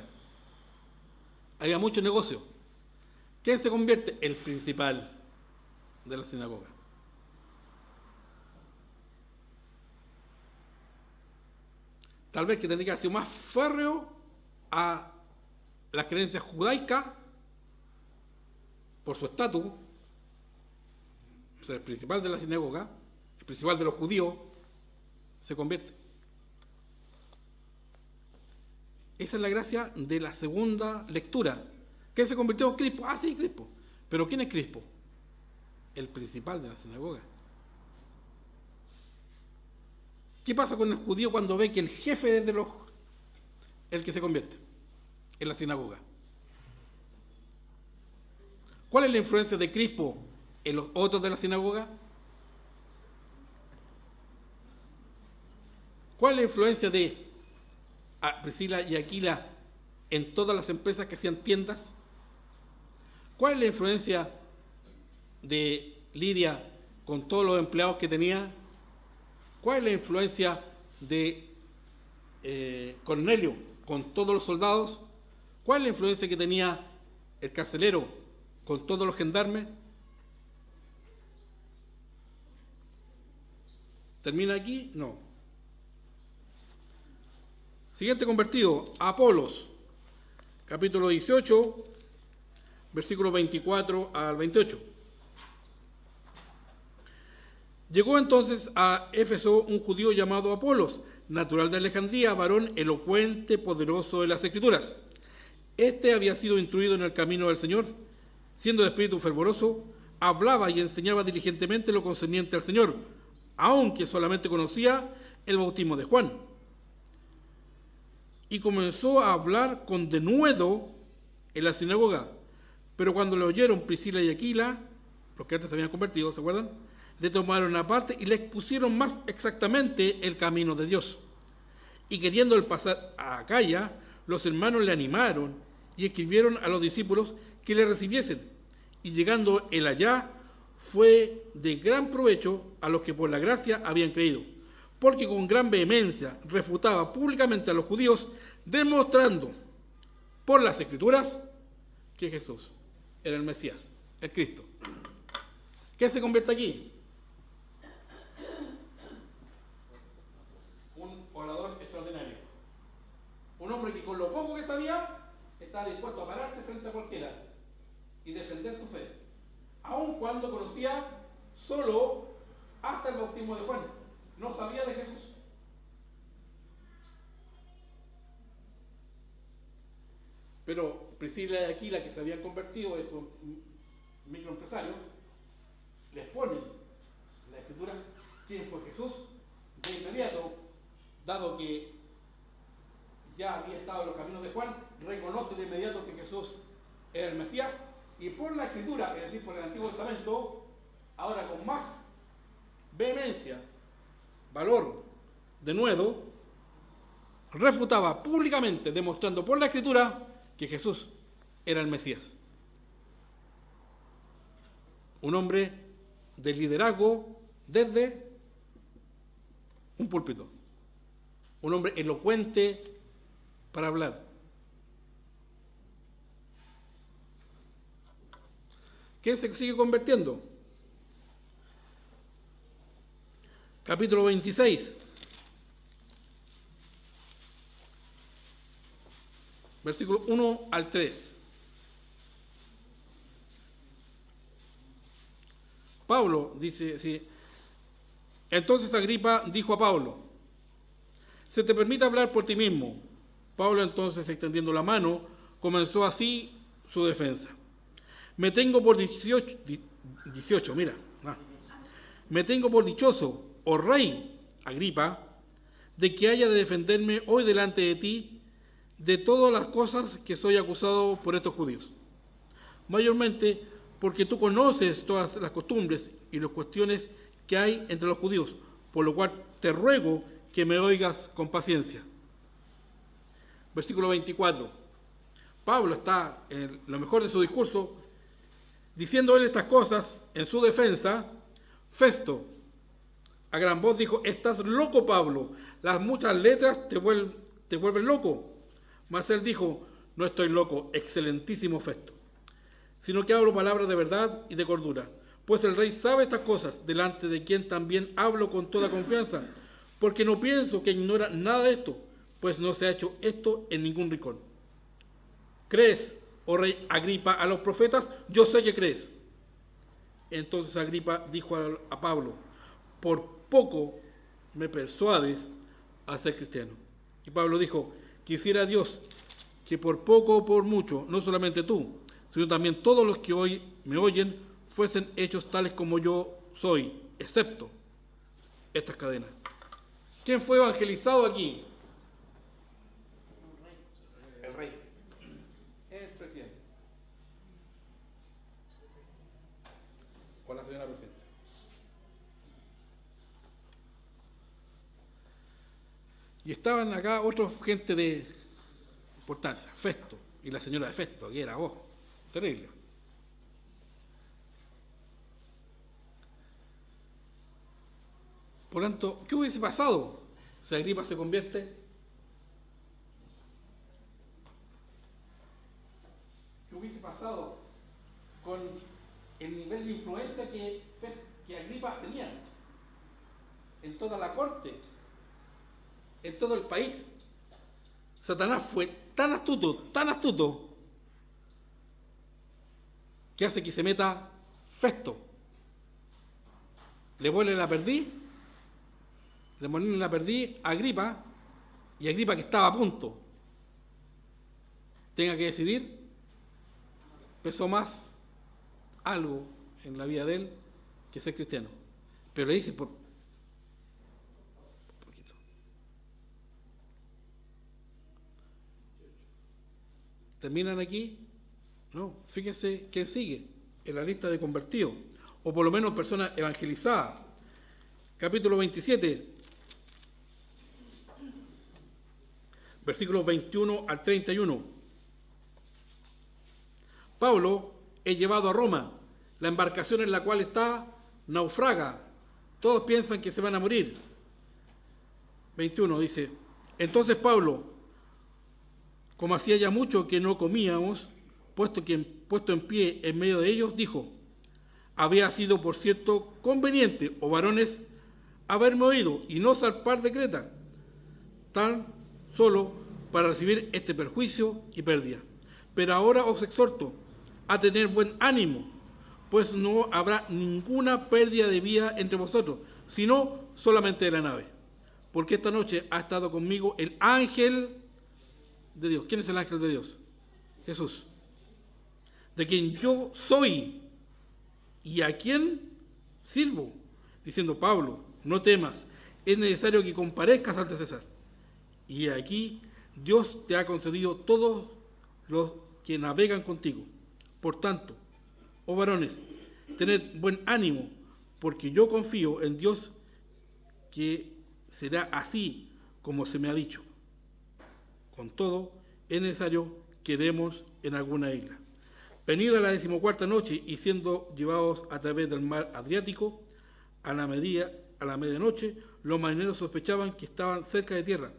Había mucho negocio. ¿Quién se convierte? El principal de la sinagoga. Tal vez que tendría que haber sido más férreo a las creencias judaicas por su estatus, o sea, el principal de la sinagoga, el principal de los judíos, se convierte. Esa es la gracia de la segunda lectura. ¿Quién se convirtió en Crispo? Ah, sí, Crispo. ¿Pero quién es Crispo? El principal de la sinagoga. ¿Qué pasa con el judío cuando ve que el jefe es el que se convierte en la sinagoga? ¿Cuál es la influencia de Crispo en los otros de la sinagoga? ¿Cuál es la influencia de Priscila y Aquila en todas las empresas que hacían tiendas? ¿Cuál es la influencia de Lidia con todos los empleados que tenía? ¿Cuál es la influencia de Cornelio con todos los soldados? ¿Cuál es la influencia que tenía el carcelero con todos los gendarmes? ¿Termina aquí? No. Siguiente convertido, Apolos, capítulo 18, versículos 24 al 28. Llegó entonces a Éfeso un judío llamado Apolos, natural de Alejandría, varón elocuente, poderoso en las Escrituras. Este había sido instruido en el camino del Señor, siendo de espíritu fervoroso, hablaba y enseñaba diligentemente lo concerniente al Señor, aunque solamente conocía el bautismo de Juan. Y comenzó a hablar con denuedo en la sinagoga. Pero cuando le oyeron Priscila y Aquila, los que antes se habían convertido, ¿se acuerdan?, le tomaron aparte y le expusieron más exactamente el camino de Dios. Y queriendo él pasar a Acaya, los hermanos le animaron y escribieron a los discípulos que le recibiesen. Y llegando él allá, fue de gran provecho a los que por la gracia habían creído, porque con gran vehemencia refutaba públicamente a los judíos, demostrando por las Escrituras que Jesús era el Mesías, el Cristo. ¿Qué se convierte aquí? Un orador extraordinario. Un hombre que con lo poco que sabía estaba dispuesto a pararse frente a cualquiera y defender su fe, aun cuando conocía solo hasta el bautismo de Juan. No sabía de Jesús. Pero Priscila y Aquila, que se habían convertido, estos microempresarios, les ponen en la Escritura quién fue Jesús. De inmediato, dado que ya había estado en los caminos de Juan, reconoce de inmediato que Jesús era el Mesías, y por la Escritura, es decir, por el Antiguo Testamento, ahora con más vehemencia, valor, denuedo, refutaba públicamente, demostrando por la Escritura que Jesús era el Mesías. Un hombre de liderazgo desde un púlpito. Un hombre elocuente para hablar. ¿Quién se sigue convirtiendo? Capítulo 26. Versículo 1 al 3. Pablo dice, sí. Entonces Agripa dijo a Pablo: se te permite hablar por ti mismo. Pablo entonces, extendiendo la mano, comenzó así su defensa. Me tengo por 18, mira. Me tengo por dichoso, oh rey Agripa, de que haya de defenderme hoy delante de ti de todas las cosas que soy acusado por estos judíos. Mayormente porque tú conoces todas las costumbres y las cuestiones que hay entre los judíos, por lo cual te ruego que me oigas con paciencia. Versículo 24. Pablo está en lo mejor de su discurso, diciendo él estas cosas en su defensa. Festo, a gran voz, dijo: estás loco, Pablo, las muchas letras te vuelven loco. Mas él dijo: no estoy loco, excelentísimo Festo, sino que hablo palabras de verdad y de cordura, pues el rey sabe estas cosas, delante de quien también hablo con toda confianza, porque no pienso que ignora nada de esto, pues no se ha hecho esto en ningún rincón. ¿Crees, oh rey Agripa, a los profetas? Yo sé que crees. Entonces Agripa dijo a Pablo: por poco me persuades a ser cristiano. Y Pablo dijo: Quisiera Dios que por poco o por mucho, no solamente tú, sino también todos los que hoy me oyen, fuesen hechos tales como yo soy, excepto estas cadenas. ¿Quién fue evangelizado aquí? El rey. El presidente. Con la señora presidenta. Y estaban acá otra gente de importancia, Festo, y la señora de Festo, que era terrible. Por tanto, ¿qué hubiese pasado si Agripa se convierte? ¿Qué hubiese pasado con el nivel de influencia que Agripa tenía en toda la corte, en todo el país? Satanás fue tan astuto, que hace que se meta Festo. Le vuelve la perdiz a Agripa, y Agripa, que estaba a punto, tenga que decidir, pesó más algo en la vida de él que ser cristiano. Pero le dice por poquito. ¿Terminan aquí? No, fíjense quién sigue en la lista de convertidos, o por lo menos personas evangelizadas. Capítulo 27, versículos 21 al 31. Pablo es llevado a Roma. La embarcación en la cual está naufraga. Todos piensan que se van a morir. 21 dice: entonces Pablo, como hacía ya mucho que no comíamos, puesto en pie en medio de ellos, dijo: había sido por cierto conveniente, oh varones, haberme oído y no zarpar de Creta, tan solo para recibir este perjuicio y pérdida. Pero ahora os exhorto a tener buen ánimo, pues no habrá ninguna pérdida de vida entre vosotros, sino solamente de la nave. Porque esta noche ha estado conmigo el ángel de Dios. ¿Quién es el ángel de Dios? Jesús. De quien yo soy y a quien sirvo. Diciendo: Pablo, no temas, es necesario que comparezcas ante César. Y aquí Dios te ha concedido todos los que navegan contigo. Por tanto, oh varones, tened buen ánimo, porque yo confío en Dios que será así como se me ha dicho. Con todo, es necesario que demos en alguna isla. Venida la 14ª noche y siendo llevados a través del mar Adriático, a la medianoche, los marineros sospechaban que estaban cerca de tierra,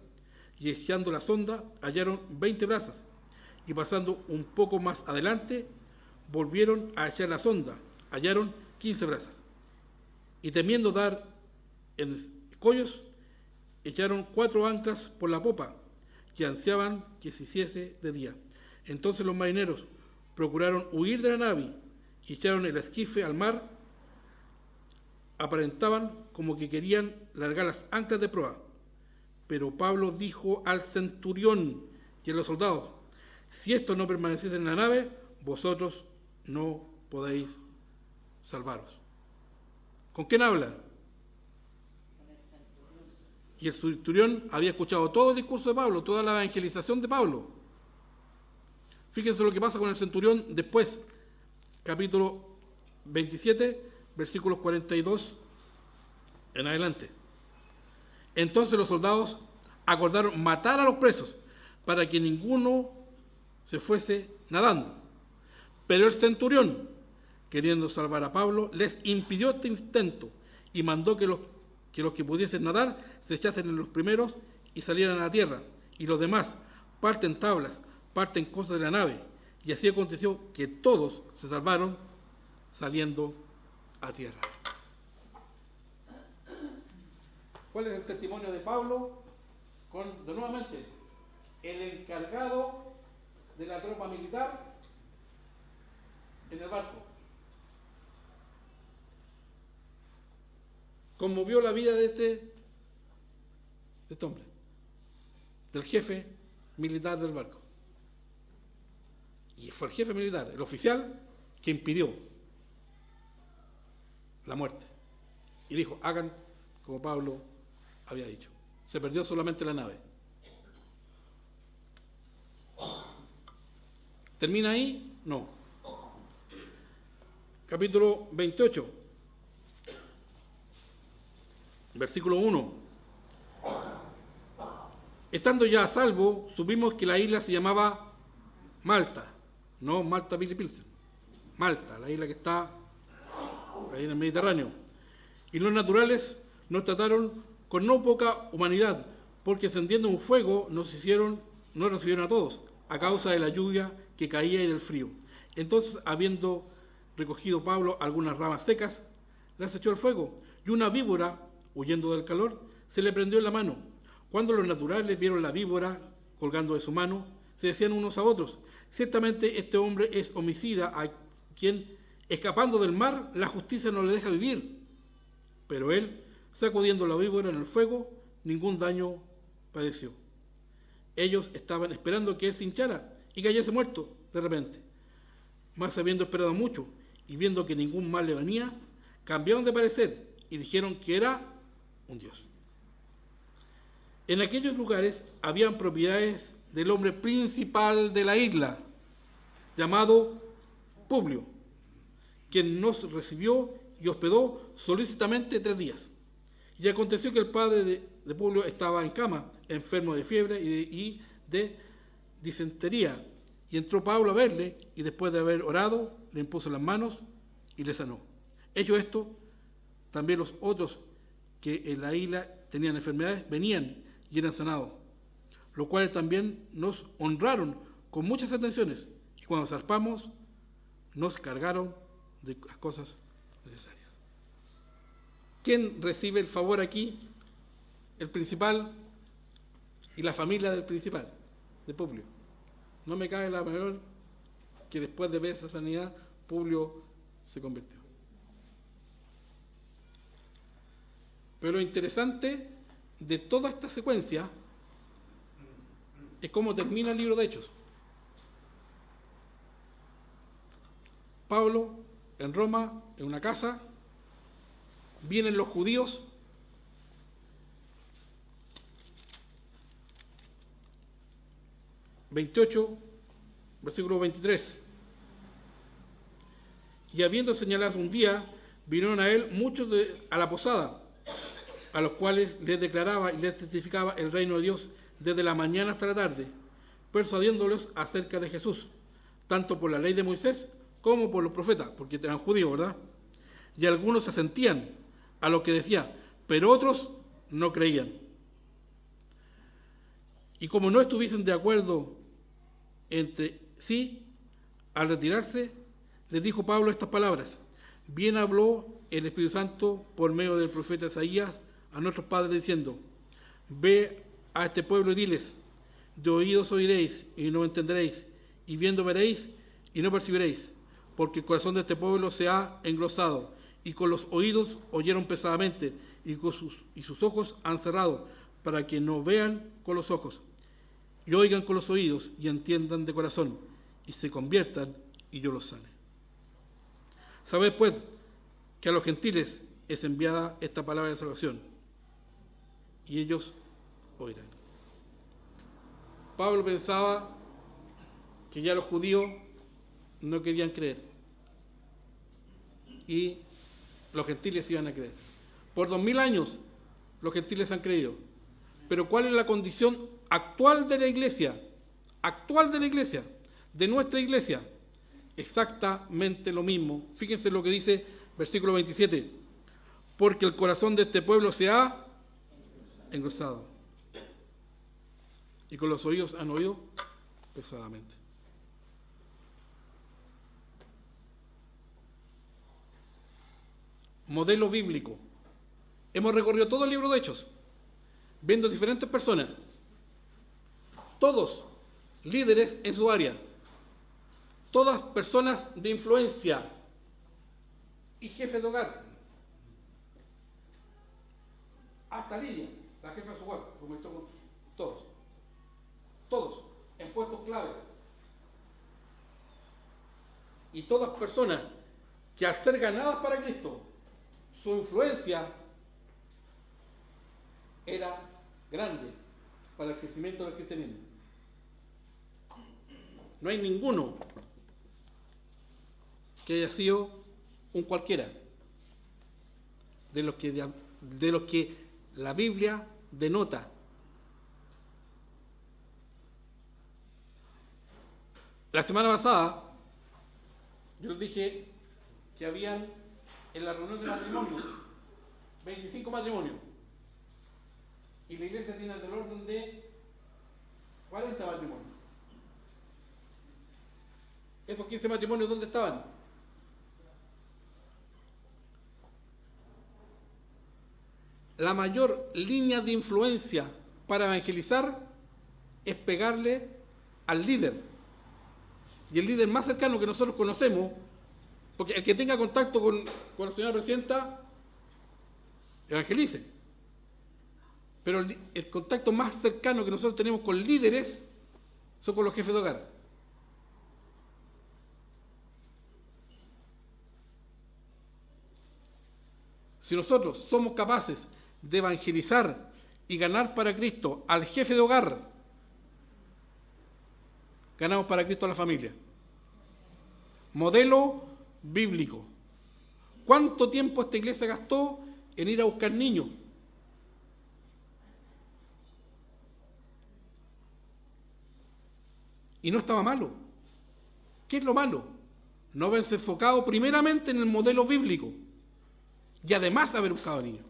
y echando la sonda hallaron 20 brazas, y pasando un poco más adelante, volvieron a echar la sonda, hallaron 15 brazas, y temiendo dar en escollos, echaron 4 anclas por la popa, que ansiaban que se hiciese de día. Entonces los marineros procuraron huir de la nave y echaron el esquife al mar. Aparentaban como que querían largar las anclas de proa. Pero Pablo dijo al centurión y a los soldados: si estos no permaneciesen en la nave, vosotros no podéis salvaros. ¿Con quién habla? Y el centurión había escuchado todo el discurso de Pablo, toda la evangelización de Pablo. Fíjense lo que pasa con el centurión después, capítulo 27, versículos 42 en adelante. Entonces los soldados acordaron matar a los presos para que ninguno se fuese nadando. Pero el centurión, queriendo salvar a Pablo, les impidió este intento y mandó que los que pudiesen nadar se echasen en los primeros y salieran a la tierra, y los demás parten tablas, parten cosas de la nave. Y así aconteció que todos se salvaron saliendo a tierra. ¿Cuál es el testimonio de Pablo? De nuevamente, el encargado de la tropa militar en el barco. Conmovió la vida de este hombre, del jefe militar del barco. Y fue el jefe militar, el oficial, que impidió la muerte. Y dijo, hagan como Pablo había dicho. Se perdió solamente la nave. ¿Termina ahí? No. Capítulo 28, versículo 1. Estando ya a salvo, supimos que la isla se llamaba Malta, no Malta Billy Pilsen. Malta, la isla que está ahí en el Mediterráneo. Y los naturales nos trataron con no poca humanidad, porque encendiendo un fuego nos recibieron a todos, a causa de la lluvia que caía y del frío. Entonces, habiendo recogido Pablo algunas ramas secas, las echó al fuego, y una víbora, huyendo del calor, se le prendió en la mano. Cuando los naturales vieron la víbora colgando de su mano, se decían unos a otros, ciertamente este hombre es homicida, a quien, escapando del mar, la justicia no le deja vivir. Pero él, sacudiendo la víbora en el fuego, ningún daño padeció. Ellos estaban esperando que él se hinchara y cayese muerto de repente. Mas habiendo esperado mucho y viendo que ningún mal le venía, cambiaron de parecer y dijeron que era un dios. En aquellos lugares habían propiedades del hombre principal de la isla, llamado Publio, quien nos recibió y hospedó solícitamente 3 días. Y aconteció que el padre de Publio estaba en cama, enfermo de fiebre y de disentería. Y entró Pablo a verle, y después de haber orado, le impuso las manos y le sanó. Hecho esto, también los otros que en la isla tenían enfermedades venían y eran sanados, los cuales también nos honraron con muchas atenciones, y cuando zarpamos, nos cargaron de las cosas necesarias. ¿Quién recibe el favor aquí? El principal y la familia del principal, de Publio. No me cabe la menor que después de ver esa sanidad, Publio se convirtió. Pero lo interesante de toda esta secuencia es cómo termina el libro de Hechos. Pablo en Roma, en una casa, vienen los judíos, versículo 23. Y habiendo señalado un día, vinieron a él muchos a la posada, a los cuales les declaraba y les testificaba el reino de Dios desde la mañana hasta la tarde, persuadiéndolos acerca de Jesús, tanto por la ley de Moisés como por los profetas, porque eran judíos, ¿verdad? Y algunos se asentían a lo que decía, pero otros no creían. Y como no estuviesen de acuerdo entre sí, al retirarse, les dijo Pablo estas palabras: bien habló el Espíritu Santo por medio del profeta Isaías a nuestros padres diciendo: ve a este pueblo y diles, de oídos oiréis y no entenderéis, y viendo veréis y no percibiréis, porque el corazón de este pueblo se ha engrosado, y con los oídos oyeron pesadamente, y sus ojos han cerrado, para que no vean con los ojos, y oigan con los oídos, y entiendan de corazón, y se conviertan, y yo los sane. Sabed pues que a los gentiles es enviada esta palabra de salvación, y ellos oirán. Pablo pensaba que ya los judíos no querían creer, y los gentiles iban a creer. Por 2000 años los gentiles han creído. Pero ¿cuál es la condición actual de la iglesia? Actual de la iglesia, de nuestra iglesia. Exactamente lo mismo. Fíjense lo que dice versículo 27. Porque el corazón de este pueblo se ha engrosado, y con los oídos han oído pesadamente. Modelo bíblico. Hemos recorrido todo el libro de Hechos, viendo diferentes personas, todos líderes en su área, todas personas de influencia y jefes de hogar. Hasta Lidia, la jefa de su hogar, como con todos. todos, en puestos claves. Y todas personas que al ser ganadas para Cristo, su influencia era grande para el crecimiento del cristianismo. No hay ninguno que haya sido un cualquiera de los que la Biblia denota. La semana pasada yo les dije que habían en la reunión de matrimonio 25 matrimonios y la iglesia tiene del orden de 40 matrimonios. ¿Esos 15 matrimonios dónde estaban? La mayor línea de influencia para evangelizar es pegarle al líder. Y el líder más cercano que nosotros conocemos, porque el que tenga contacto con la señora presidenta, evangelice. Pero el contacto más cercano que nosotros tenemos con líderes son con los jefes de hogar. Si nosotros somos capaces de evangelizar y ganar para Cristo al jefe de hogar, ganamos para Cristo a la familia. Modelo bíblico. ¿Cuánto tiempo esta iglesia gastó en ir a buscar niños? Y no estaba malo. ¿Qué es lo malo? No haberse enfocado primeramente en el modelo bíblico y además haber buscado niños.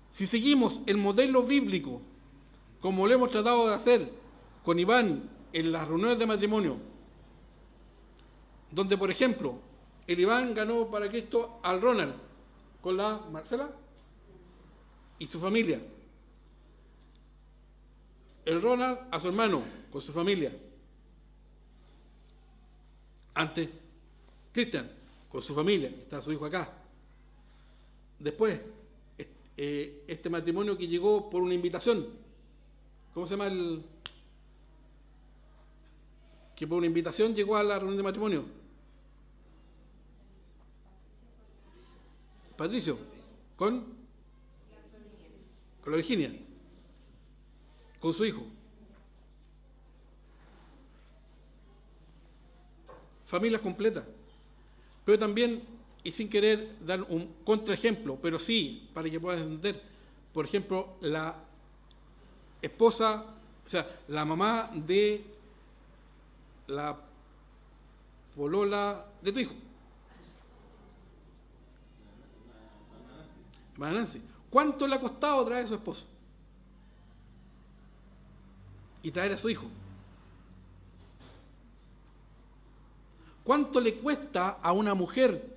Si seguimos el modelo bíblico, como lo hemos tratado de hacer con Iván en las reuniones de matrimonio, donde, por ejemplo, el Iván ganó para Cristo al Ronald con la Marcela y su familia. El Ronald a su hermano con su familia. Antes, Cristian con su familia, está su hijo acá. Después, este matrimonio que llegó por una invitación. ¿Cómo se llama el...? Que por una invitación llegó a la reunión de matrimonio. Patricio. ¿Con la Virginia. Con su hijo. Familias completas. Pero también, y sin querer dar un contraejemplo, pero sí, para que puedas entender, por ejemplo, la esposa, o sea, la mamá de la polola de tu hijo. Hermana Nancy. ¿Cuánto le ha costado traer a su esposo? Y traer a su hijo. ¿Cuánto le cuesta a una mujer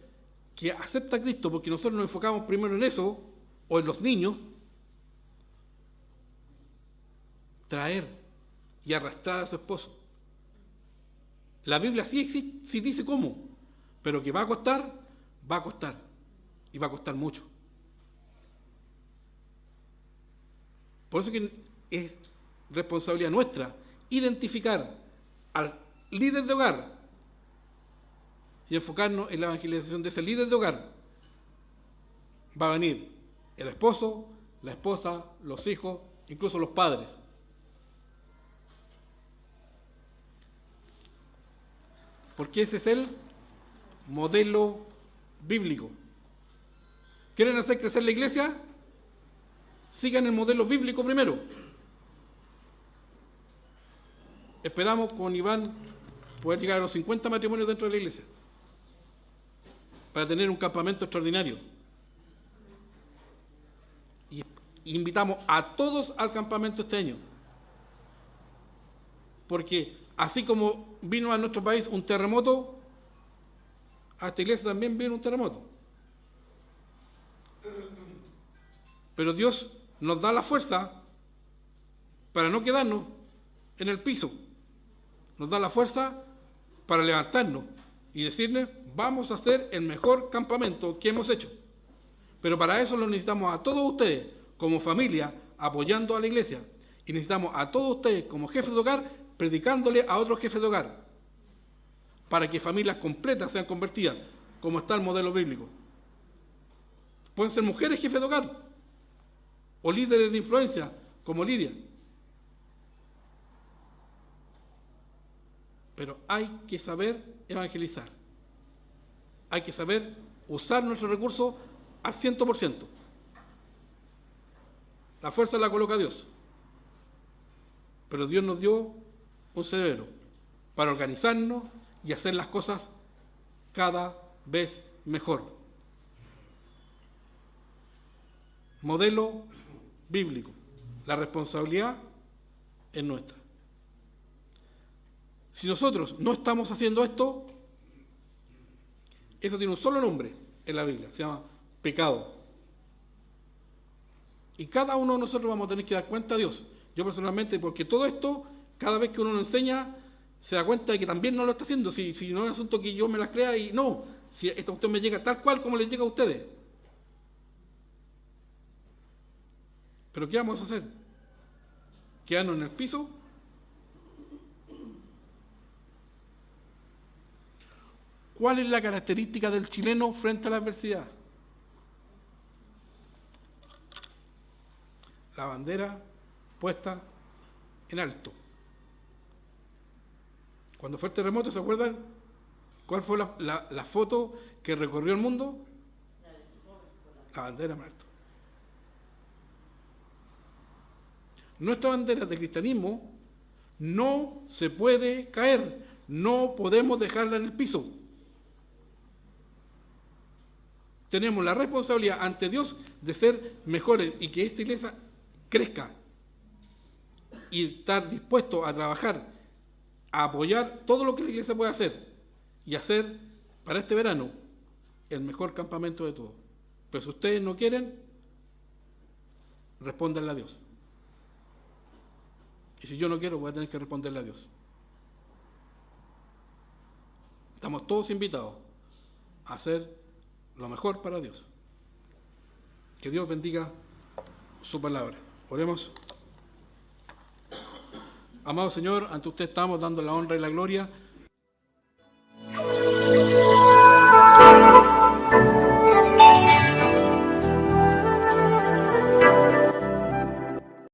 que acepta a Cristo, porque nosotros nos enfocamos primero en eso, o en los niños, traer y arrastrar a su esposo? La Biblia sí existe, sí dice cómo, pero que va a costar, y va a costar mucho. Por eso que es responsabilidad nuestra identificar al líder de hogar y enfocarnos en la evangelización de ese líder de hogar. Va a venir el esposo, la esposa, los hijos, incluso los padres. Porque ese es el modelo bíblico. ¿Quieren hacer crecer la iglesia? Sigan el modelo bíblico primero. Esperamos con Iván poder llegar a los 50 matrimonios dentro de la iglesia para tener un campamento extraordinario. Y invitamos a todos al campamento este año. Porque así como vino a nuestro país un terremoto, a esta iglesia también vino un terremoto. Pero Dios nos da la fuerza para no quedarnos en el piso. Nos da la fuerza para levantarnos y decirle, vamos a hacer el mejor campamento que hemos hecho. Pero para eso lo necesitamos a todos ustedes, como familia, apoyando a la iglesia. Y necesitamos a todos ustedes, como jefes de hogar, predicándole a otros jefes de hogar. Para que familias completas sean convertidas, como está el modelo bíblico. Pueden ser mujeres jefes de hogar, o líderes de influencia, como Lidia. Pero hay que saber evangelizar. Hay que saber usar nuestros recursos al 100%. La fuerza la coloca Dios. Pero Dios nos dio un cerebro para organizarnos y hacer las cosas cada vez mejor. Modelo bíblico. La responsabilidad es nuestra. Si nosotros no estamos haciendo esto, eso tiene un solo nombre en la Biblia, se llama pecado. Y cada uno de nosotros vamos a tener que dar cuenta a Dios. Yo personalmente, porque todo esto, cada vez que uno lo enseña, se da cuenta de que también no lo está haciendo. Si no es un asunto que yo me las crea y no, si esta cuestión me llega tal cual como les llega a ustedes. ¿Pero qué vamos a hacer? ¿Quedarnos en el piso? ¿Cuál es la característica del chileno frente a la adversidad? La bandera puesta en alto. Cuando fue el terremoto, ¿se acuerdan? ¿Cuál fue la foto que recorrió el mundo? La bandera en alto. Nuestra bandera de cristianismo no se puede caer, no podemos dejarla en el piso. Tenemos la responsabilidad ante Dios de ser mejores y que esta iglesia crezca y estar dispuesto a trabajar, a apoyar todo lo que la iglesia pueda hacer y hacer para este verano el mejor campamento de todos. Pero si ustedes no quieren, respóndanle a Dios. Y si yo no quiero, voy a tener que responderle a Dios. Estamos todos invitados a hacer lo mejor para Dios. Que Dios bendiga su palabra. Oremos. Amado Señor, ante usted estamos dando la honra y la gloria